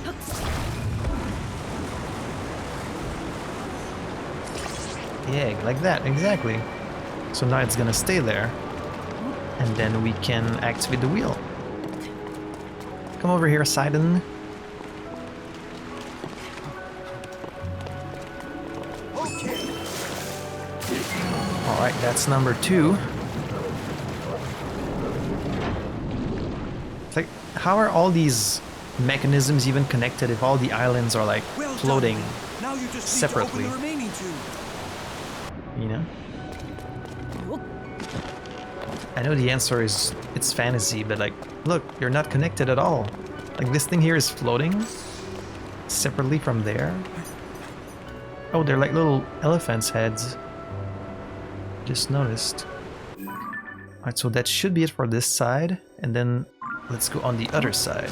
Yeah, like that, exactly. So now it's gonna stay there. And then we can activate the wheel. Come over here, Sidon. Alright, that's number 2. It's like, how are all these mechanisms even connected if all the islands are like floating Now you just separately? need to open the remaining 2. You know? I know the answer is it's fantasy, but like, look, you're not connected at all. Like, this thing here is floating separately from there. Oh, they're like little elephants' heads. Just noticed. Alright, so that should be it for this side, and then let's go on the other side.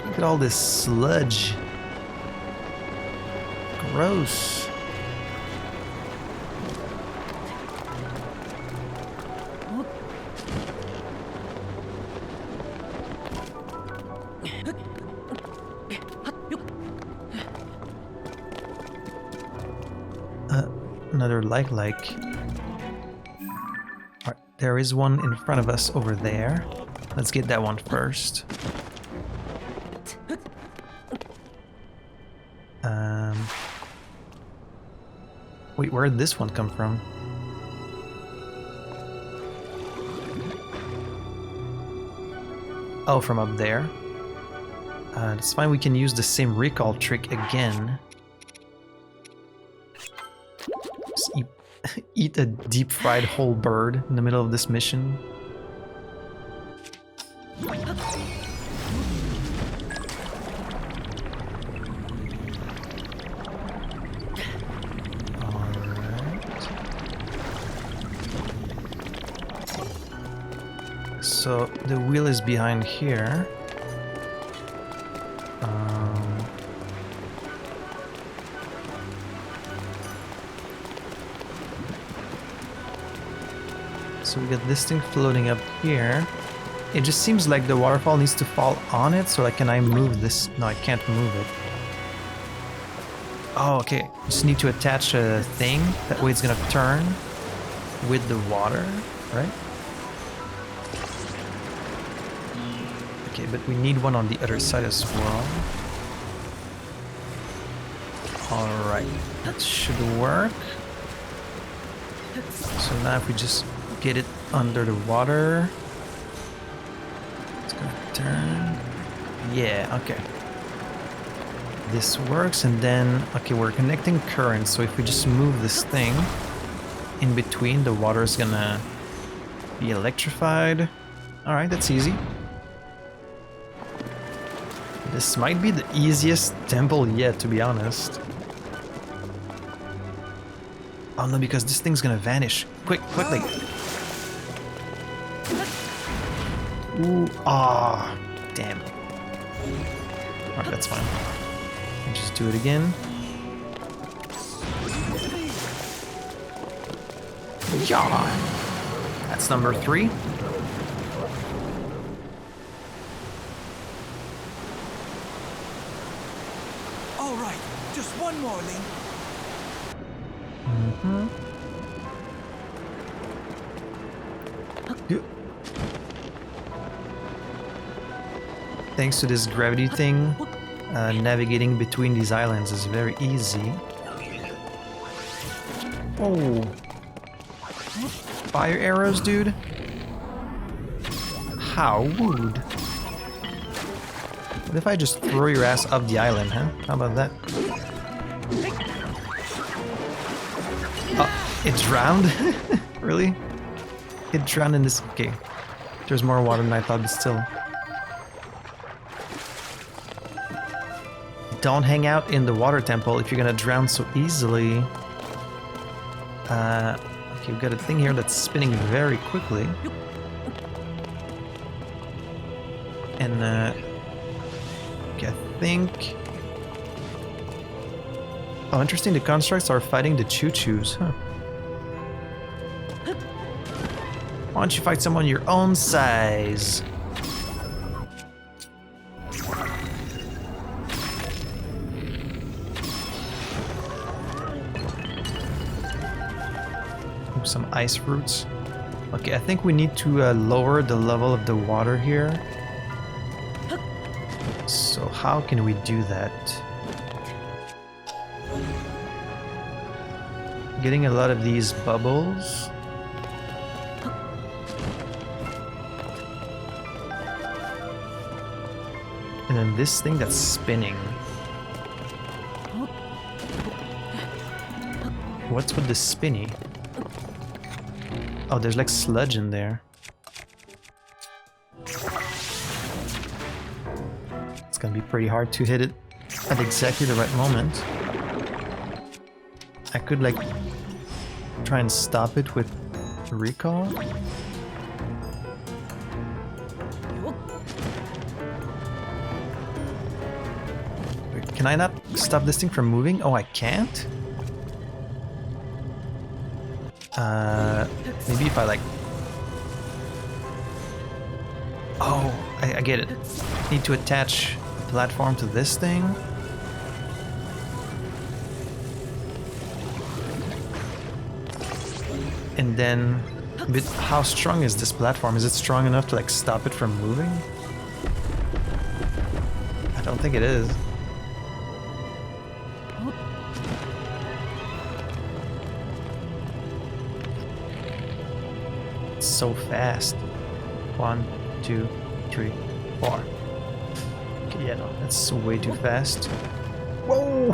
Look at all this sludge. Gross. Another like. Alright, there is one in front of us over there. Let's get that one first. Wait, where did this one come from? Oh, from up there. That's fine, we can use the same recall trick again. Just eat a deep-fried whole bird in the middle of this mission. So the wheel is behind here. So we got this thing floating up here. It just seems like the waterfall needs to fall on it, so like, can I move this? No, I can't move it. Oh, okay. Just need to attach a thing. That way it's gonna turn with the water, right? Okay, but we need one on the other side as well. Alright, that should work. So now if we just get it under the water, it's gonna turn. Yeah, okay. This works, and then, okay, we're connecting currents, so if we just move this thing in between, the water is gonna be electrified. Alright, that's easy. This might be the easiest temple yet, to be honest. Oh no, because this thing's gonna vanish. Quickly. Ooh, ah, damn. Alright, that's fine. Just do it again. Yeah. That's number 3. All right, just one more, Link. Thanks to this gravity thing, navigating between these islands is very easy. Oh. Fire arrows, dude? How rude. What if I just throw your ass up the island, huh? How about that? Oh, it drowned? Really? It drowned in this... Okay. There's more water than I thought, but still. Don't hang out in the water temple if you're gonna drown so easily. Okay, we've got a thing here that's spinning very quickly. And, okay, I think... Oh, interesting, the constructs are fighting the choo-choos, huh? Why don't you fight someone your own size? Some ice fruits. Okay, I think we need to lower the level of the water here. So how can we do that? Getting a lot of these bubbles. And then this thing that's spinning. What's with the spinny? Oh, there's like sludge in there. It's gonna be pretty hard to hit it at exactly the right moment. I could like try and stop it with recall. Wait, can I not stop this thing from moving? Oh, I can't? Maybe if I like... Oh, I get it. Need to attach a platform to this thing. And then... But how strong is this platform? Is it strong enough to like stop it from moving? I don't think it is. So fast. 1, 2, 3, 4. Okay, yeah, no, that's way too fast. Whoa!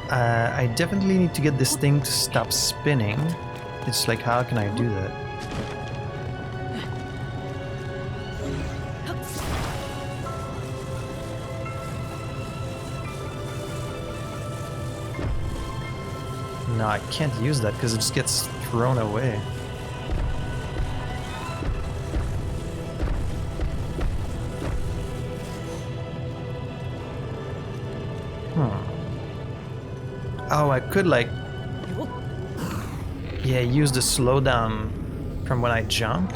I definitely need to get this thing to stop spinning. It's like, how can I do that? No, I can't use that because it just gets thrown away. Oh, I could like... Yeah, use the slowdown from when I jump.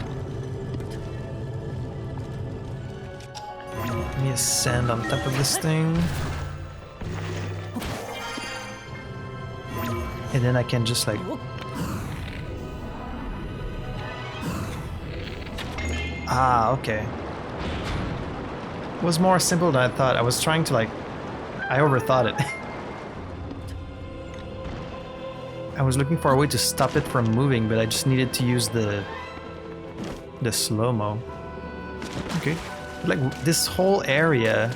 Let me ascend on top of this thing. And then I can just like... Ah, okay. It was more simple than I thought. I was trying to like... I overthought it. I was looking for a way to stop it from moving, but I just needed to use the slow-mo. Okay. Like this whole area,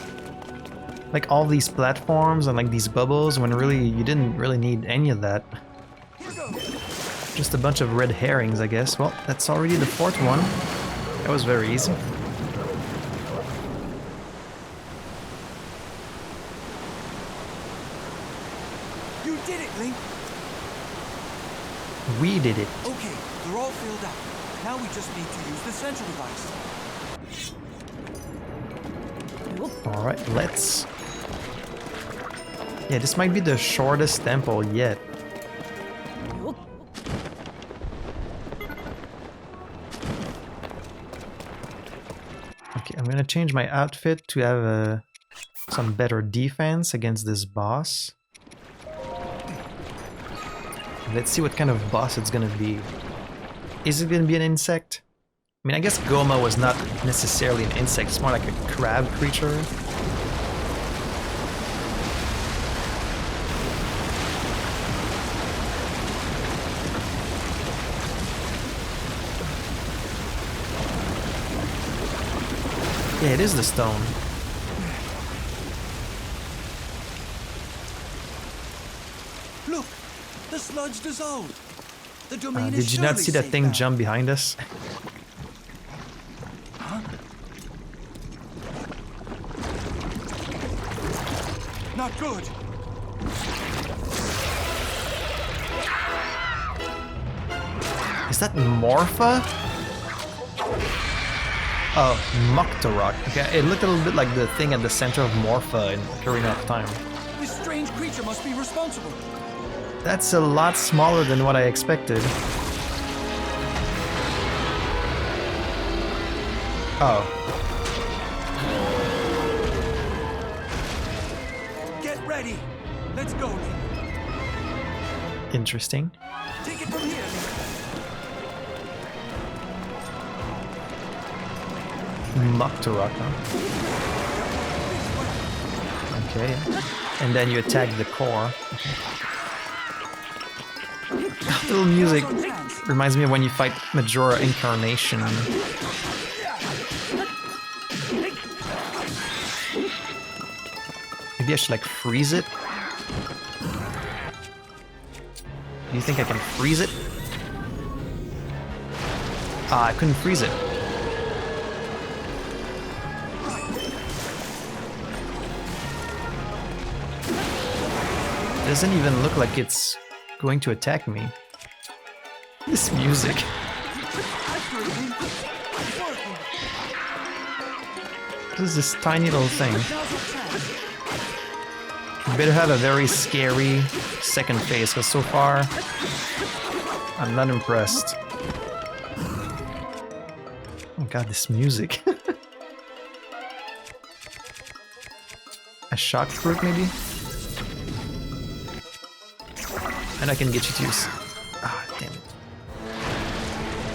like all these platforms and like these bubbles, when really you didn't really need any of that. Just a bunch of red herrings, I guess. Well, that's already the fourth one. That was very easy. You did it, Link! We did it. Okay, they're all filled up. Now we just need to use the central device. Alright, let's... Yeah, this might be the shortest temple yet. Okay, I'm gonna change my outfit to have some better defense against this boss. Let's see what kind of boss it's gonna be. Is it gonna be an insect? I mean, I guess Goma was not necessarily an insect, it's more like a crab creature. Yeah, it is the stone. Look! The sludge dissolved! The domain is Did you not surely see that safe thing now. jump behind us? Not good! Is that Morpha? Oh, Moktarok. Okay, it looked a little bit like the thing at the center of Morpha in Ocarina of Time. This strange creature must be responsible. That's a lot smaller than what I expected. Oh. Get ready! Let's go, Link. Interesting. Take it from here, Link. Moktarok, huh? Okay, yeah. And then you attack the core. Little music reminds me of when you fight Majora Incarnation. Maybe I should like freeze it? Do you think I can freeze it? Ah, I couldn't freeze it. It doesn't even look like it's going to attack me. This music. What is this tiny little thing? You better have a very scary second phase, because so far I'm not impressed. Oh god, this music. A shock fruit, maybe? And I can get you to use... Ah, damn it.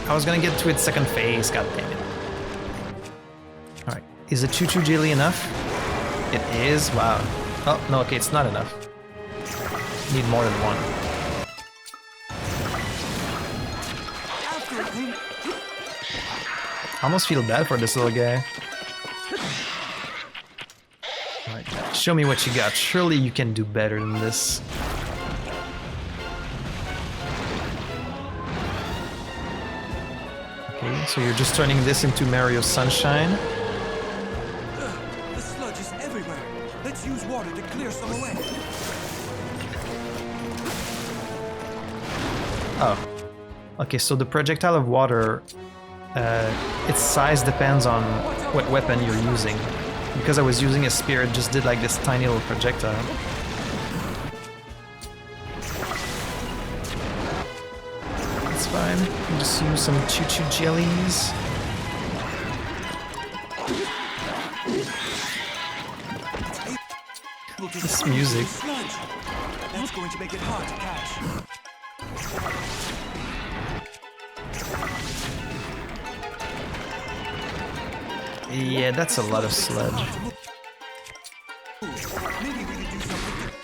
I was gonna get to its second phase, god damn it. Alright, is a Choo-Choo Jelly enough? It is? Wow. Oh, no, okay, it's not enough. Need more than one. I almost feel bad for this little guy. Alright, show me what you got. Surely you can do better than this. Okay, so you're just turning this into Mario Sunshine. The sludge is everywhere. Let's use water to clear some away. Oh. Okay, so the projectile of water, its size depends on what weapon you're using. Because I was using a spear, it just did like this tiny little projectile. That's fine. You can just use some choo-choo jellies. This music. Sludge. That's going to make it hard to catch. Yeah, that's a lot of sludge. Maybe we could do something to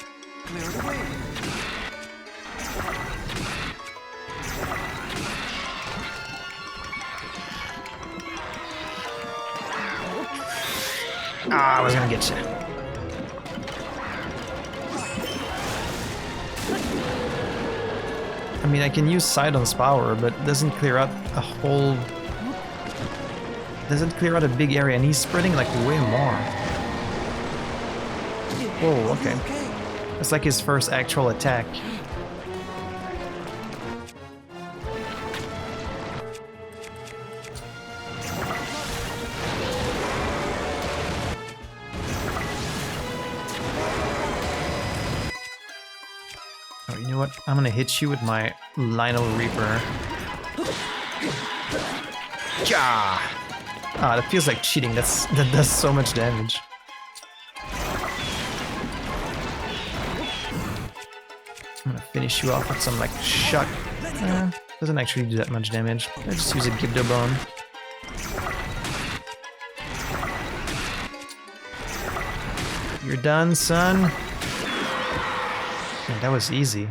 clear it away. Ah, I was gonna get you. I mean, I can use Sidon's power, but it doesn't clear out a whole... Doesn't clear out a big area, and he's spreading like way more. Whoa, okay. That's like his first actual attack. Oh, you know what? I'm gonna hit you with my Lionel Reaper. Ja! Ah, that feels like cheating. That does so much damage. I'm gonna finish you off with some like shock. Doesn't actually do that much damage. I just use a Gibdo Bone. You're done, son. Man, that was easy.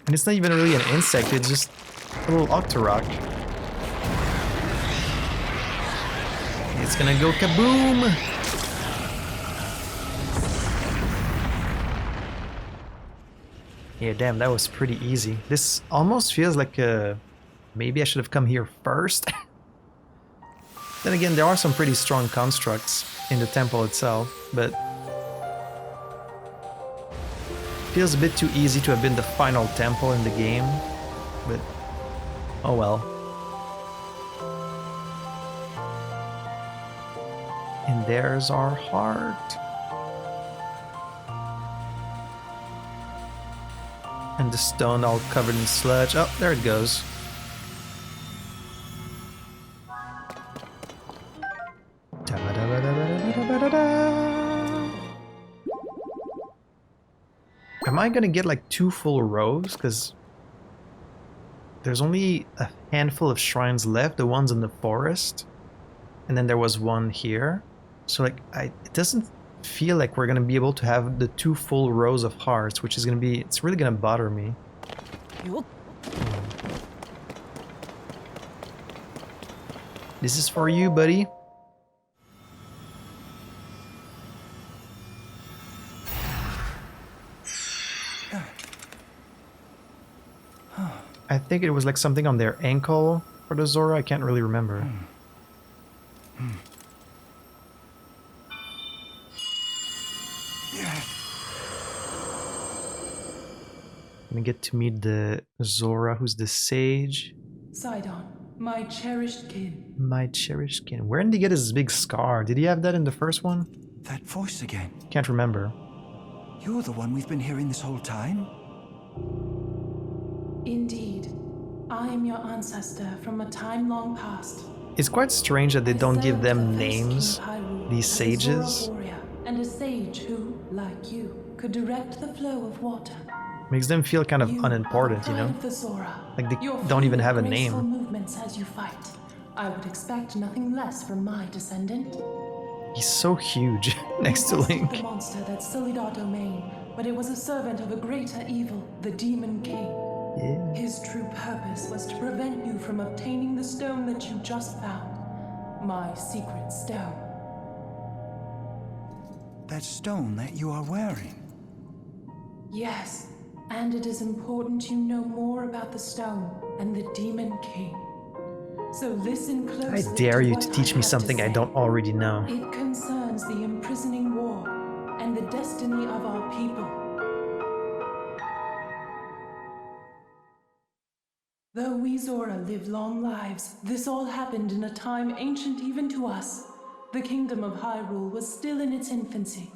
And it's not even really an insect, it's just a little Octorok. It's gonna go kaboom! Yeah, damn, that was pretty easy. This almost feels like maybe I should have come here first. Then again, there are some pretty strong constructs in the temple itself, but feels a bit too easy to have been the final temple in the game, but oh well. And there's our heart. And the stone all covered in sludge. Oh, there it goes. Am I gonna get like 2 full rows? Because there's only a handful of shrines left, the ones in the forest. And then there was one here. So like, it doesn't feel like we're gonna be able to have the 2 full rows of hearts, which is gonna be, it's really gonna bother me. This is for you, buddy. I think it was like something on their ankle for the Zora, I can't really remember. I'm gonna get to meet the Zora, who's the sage. Sidon, my cherished kin. My cherished kin. Where did he get his big scar? Did he have that in the first one? That voice again. Can't remember. You're the one we've been hearing this whole time? Indeed. I am your ancestor from a time long past. It's quite strange that they don't give them names, these a sages. Zora warrior, and a sage who, like you, could direct the flow of water. Makes them feel kind of You unimportant, are you know? pride of the Zora. Like they You're don't even full have a of graceful name. movements as you fight. I would expect nothing less from my descendant. He's so huge next to You Link. the monster that sullied our domain, but it was a servant of a greater evil, the Demon King. Yeah. His true purpose was to prevent you from obtaining the stone that you just found. My secret stone. That stone that you are wearing. Yes, and it is important you know more about the stone and the Demon King. So listen I closely. dare you what to teach I me have something I say. don't already know. It concerns the imprisoning war and the destiny of our people. Though we Zora live long lives, this all happened in a time ancient even to us. The kingdom of Hyrule was still in its infancy.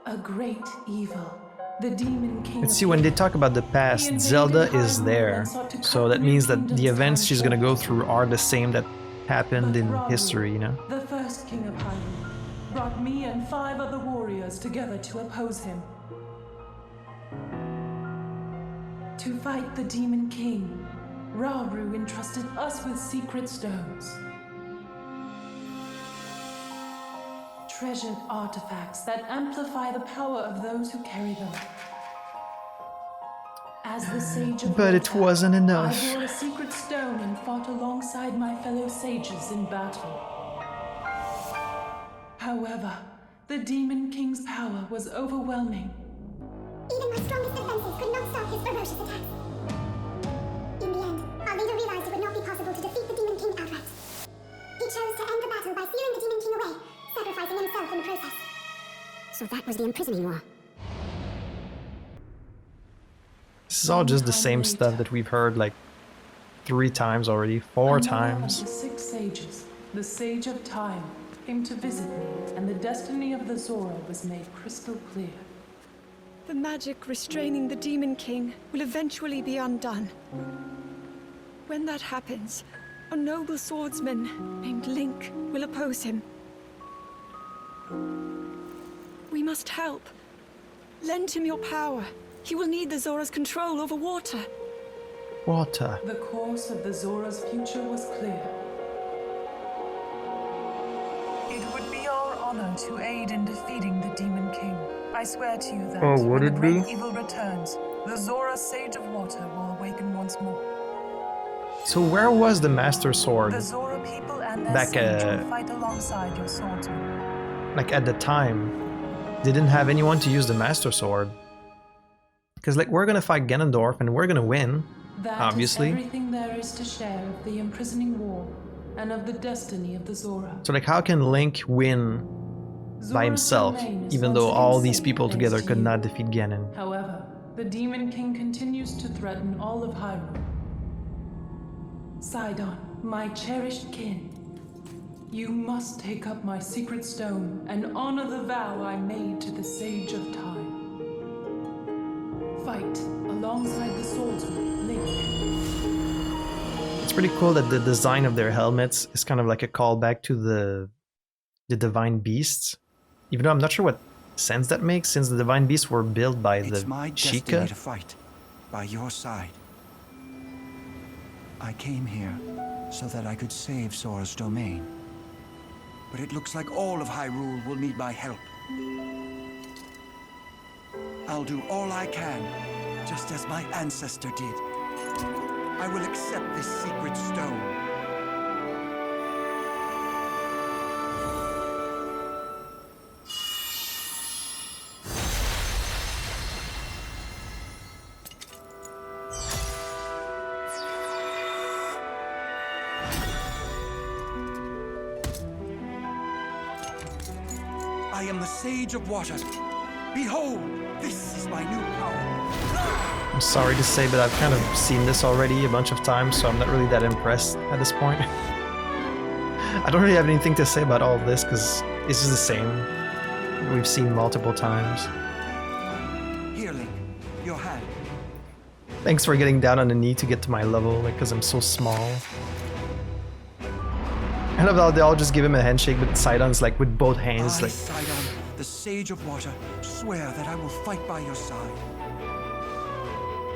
A great evil, the Demon King. Let's see, when they talk about the past, Zelda is there. So that means that the events she's gonna go through are the same that happened in history, you know? The first king of Hyrule brought me and 5 other warriors together to oppose him. To fight the Demon King, Rauru entrusted us with secret stones. Treasured artifacts that amplify the power of those who carry them. As the sage of But it water, wasn't enough. I bore a secret stone and fought alongside my fellow sages in battle. However, the Demon King's power was overwhelming. Even my strongest defenses could not stop his ferocious attacks. In the end, our leader realized it would not be possible to defeat the Demon King outright. He chose to end the battle by sealing the Demon King away, sacrificing himself in the process. So that was the imprisoning war. This is all just the same stuff that we've heard like 3 times already, 4 times. Of the 6 sages, the Sage of Time, came to visit me, and the destiny of the Zora was made crystal clear. The magic restraining the Demon King will eventually be undone. When that happens, a noble swordsman named Link will oppose him. We must help. Lend him your power. He will need the Zora's control over water. Water. The course of the Zora's future was clear. It would be our honor to aid in defeating the Demon King. I swear to you that would when the it great be? evil returns, the Zora Sage of Water will awaken once more. So where was the Master Sword? The Zora people and their Back, sage will fight alongside your swordsman. Like at the time, they didn't have anyone to use the Master Sword. Because like we're gonna fight Ganondorf and we're gonna win, That obviously. is everything there is to share of the imprisoning war and of the destiny of the Zora. So like how can Link win by Zora's himself, domain is even once though again all these safe people thanks together to could you. not defeat Ganon? However, the Demon King continues to threaten all of Hyrule. Sidon, my cherished kin, you must take up my secret stone and honor the vow I made to the Sage of Time. Fight alongside the swordsman, Link. It's pretty cool that the design of their helmets is kind of like a callback to the divine beasts. Even though I'm not sure what sense that makes, since the divine beasts were built by It's the my destiny Sheikah. to fight by your side. I came here so that I could save Zora's domain. But it looks like all of Hyrule will need my help. I'll do all I can, just as my ancestor did. I will accept this secret stone. I am the Sage of Water. Behold, this is my new power. I'm sorry to say, but I've kind of seen this already a bunch of times, so I'm not really that impressed at this point. I don't really have anything to say about all of this, because it's just the same. We've seen multiple times. Here, Link, your hand. Thanks for getting down on the knee to get to my level, like, because I'm so small. I love how they all just give him a handshake, but Sidon's like with both hands, I, like, Sidon, the Sage of Water, swear that I will fight by your side.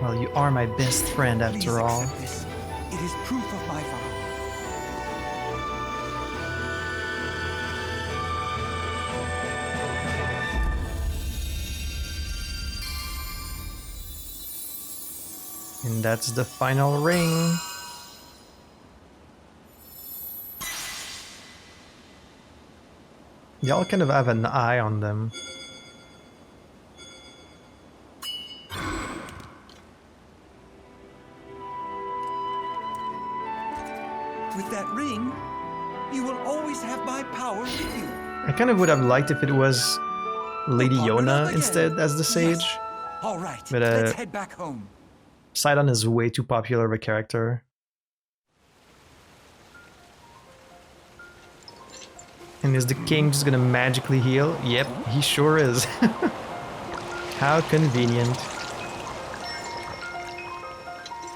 well, you are my best friend Please after all. accept this. It is proof of my vow. And that's the final ring. Y'all kind of have an eye on them. ring, you will always have my power with you. I kind of would have liked if it was Lady We'll partner up Yona again. instead as the sage. Yes. All right, But, let's head back home. Sidon is way too popular of a character. And is the king just gonna magically heal? Yep, he sure is. How convenient.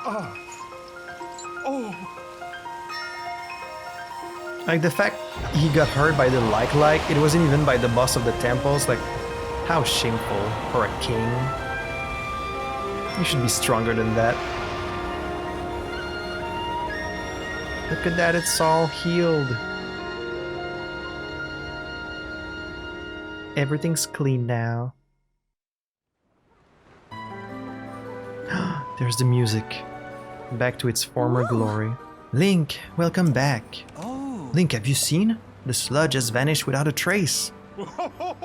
Oh, Like the fact he got hurt by the like, it wasn't even by the boss of the temples. Like, how shameful for a king. You should be stronger than that. Look at that, it's all healed. Everything's clean now. There's the music. Back to its former glory. Link, welcome back. oh. Link, have you seen? The sludge has vanished without a trace.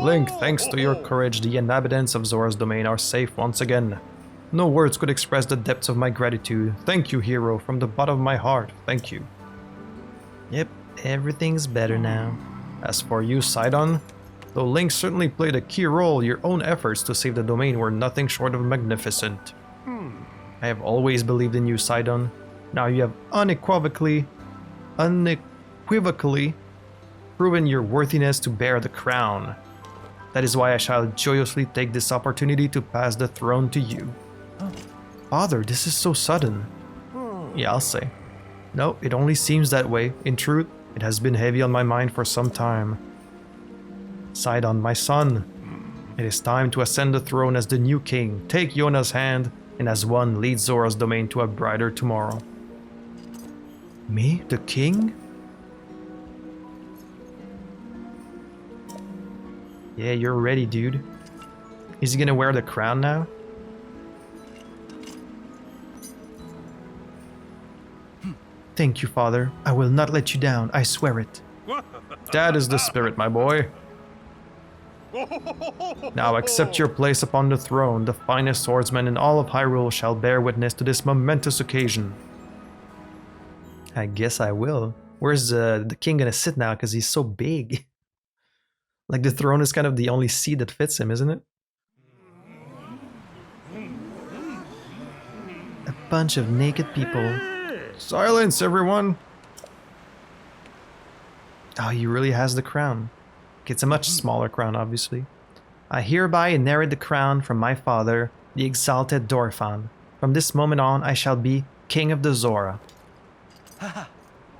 Link, thanks to your courage, the inhabitants of Zora's domain are safe once again. No words could express the depths of my gratitude. Thank you, hero, from the bottom of my heart. Thank you. Yep, everything's better now. As for you, Sidon, though Link certainly played a key role, your own efforts to save the domain were nothing short of magnificent. I have always believed in you, Sidon. Now you have unequivocally proven your worthiness to bear the crown. That is why I shall joyously take this opportunity to pass the throne to you. Father, this is so sudden. Yeah, I'll say. No, it only seems that way. In truth, it has been heavy on my mind for some time. Sidon, my son, it is time to ascend the throne as the new king. Take Yona's hand, and as one, lead Zora's domain to a brighter tomorrow. Me, the king? Yeah, you're ready, dude. Is he gonna wear the crown now? Thank you, Father. I will not let you down, I swear it. That is the spirit, my boy. Now accept your place upon the throne. The finest swordsman in all of Hyrule shall bear witness to this momentous occasion. I guess I will. Where's the king gonna sit now? Because he's so big. Like the throne is kind of the only seat that fits him, isn't it? A bunch of naked people. Silence, everyone! Oh, he really has the crown. It's a much smaller crown, obviously. I hereby inherit the crown from my father, the exalted Dorephan. From this moment on, I shall be King of the Zora.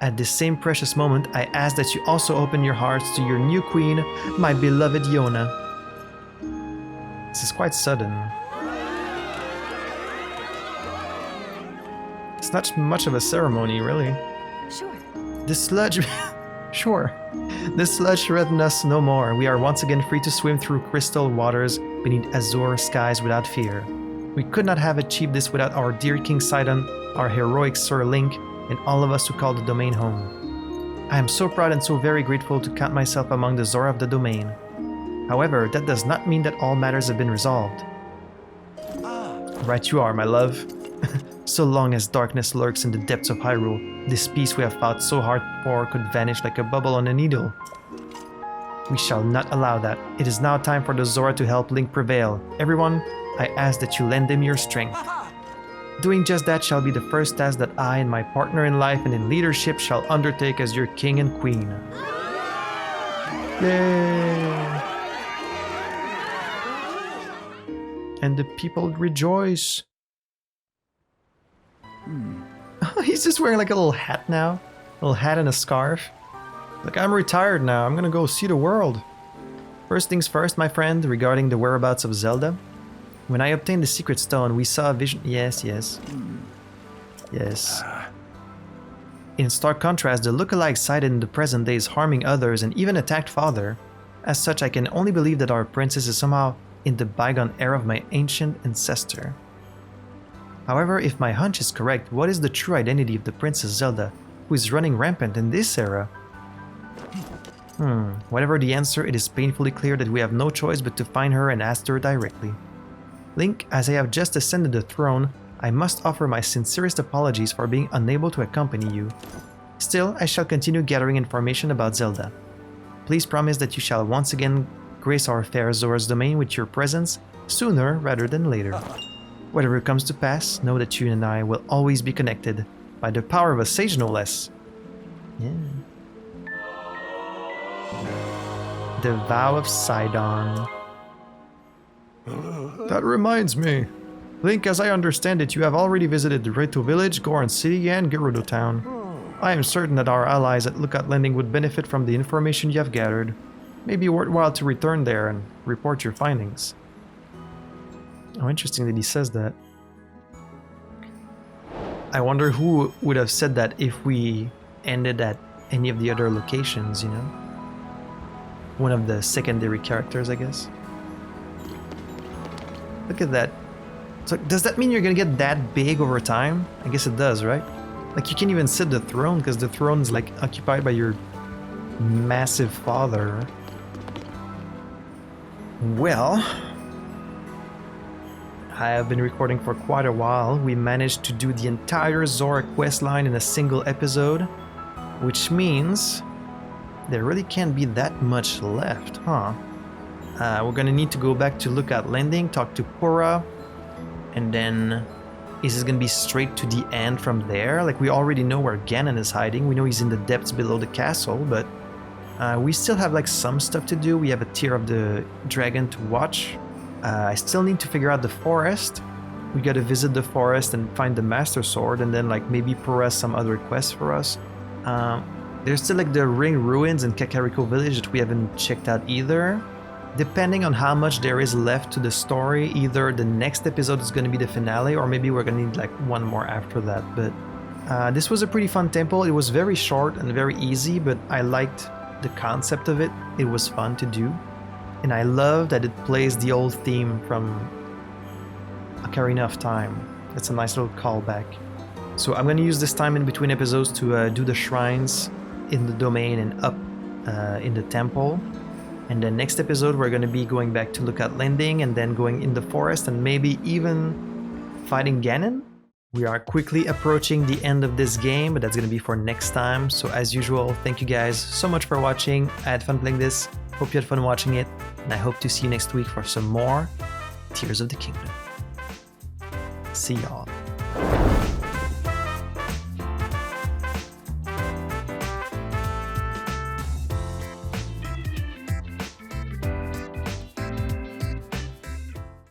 At this same precious moment, I ask that you also open your hearts to your new queen, my beloved Yona. This is quite sudden. It's not much of a ceremony, really. Sure. The sludge... Sure. The sludge threatens us no more. We are once again free to swim through crystal waters beneath azure skies without fear. We could not have achieved this without our dear King Sidon, our heroic Sir Link, and all of us who call the domain home. I am so proud and so very grateful to count myself among the Zora of the domain. However, that does not mean that all matters have been resolved. Right you are, my love. So long as darkness lurks in the depths of Hyrule, this peace we have fought so hard for could vanish like a bubble on a needle. We shall not allow that. It is now time for the Zora to help Link prevail. Everyone, I ask that you lend him your strength. Doing just that shall be the first task that I and my partner in life and in leadership shall undertake as your king and queen. Yay! And the people rejoice. He's just wearing like a little hat now. A little hat and a scarf. Like, I'm retired now. I'm gonna go see the world. First things first, my friend, regarding the whereabouts of Zelda. When I obtained the secret stone, we saw a vision. Yes. In stark contrast, the lookalike Sidon in the present day is harming others and even attacked Father. As such, I can only believe that our princess is somehow in the bygone era of my ancient ancestor. However, if my hunch is correct, what is the true identity of the Princess Zelda, who is running rampant in this era? Whatever the answer, it is painfully clear that we have no choice but to find her and ask her directly. Link, as I have just ascended the throne, I must offer my sincerest apologies for being unable to accompany you. Still, I shall continue gathering information about Zelda. Please promise that you shall once again grace our fair Zora's domain with your presence sooner rather than later. Whatever comes to pass, know that you and I will always be connected by the power of a sage, no less. Yeah. The Vow of Sidon. That reminds me. Link, as I understand it, you have already visited the Reto Village, Goron City, and Gerudo Town. I am certain that our allies at Lookout Landing would benefit from the information you have gathered. Maybe worthwhile to return there and report your findings. Oh, interesting that he says that. I wonder who would have said that if we ended at any of the other locations, you know? One of the secondary characters, I guess. Look at that. So does that mean you're gonna get that big over time? I guess it does, right? Like you can't even sit the throne because the throne is like occupied by your massive father. Well, I have been recording for quite a while. We managed to do the entire Zora questline in a single episode, which means there really can't be that much left, huh? We're gonna need to go back to Lookout Landing, talk to Pura, and then is this gonna be straight to the end from there? Like we already know where Ganon is hiding. We know he's in the depths below the castle, but we still have like some stuff to do. We have a Tear of the Dragon to watch. I still need to figure out the forest. We gotta visit the forest and find the Master Sword, and then like maybe Pura some other quests for us. There's still like the Ring Ruins and Kakariko Village that we haven't checked out either. Depending on how much there is left to the story, either the next episode is going to be the finale, or maybe we're going to need like one more after that. But this was a pretty fun temple. It was very short and very easy, but I liked the concept of it. It was fun to do. And I love that it plays the old theme from Ocarina of Time. That's a nice little callback. So I'm going to use this time in between episodes to do the shrines in the domain and up in the temple. And then next episode we're going to be going back to Lookout Landing and then going in the forest and maybe even fighting Ganon. We are quickly approaching the end of this game, but that's going to be for next time. So as usual, thank you guys so much for watching. I had fun playing this. Hope you had fun watching it. And I hope to see you next week for some more Tears of the Kingdom. See y'all.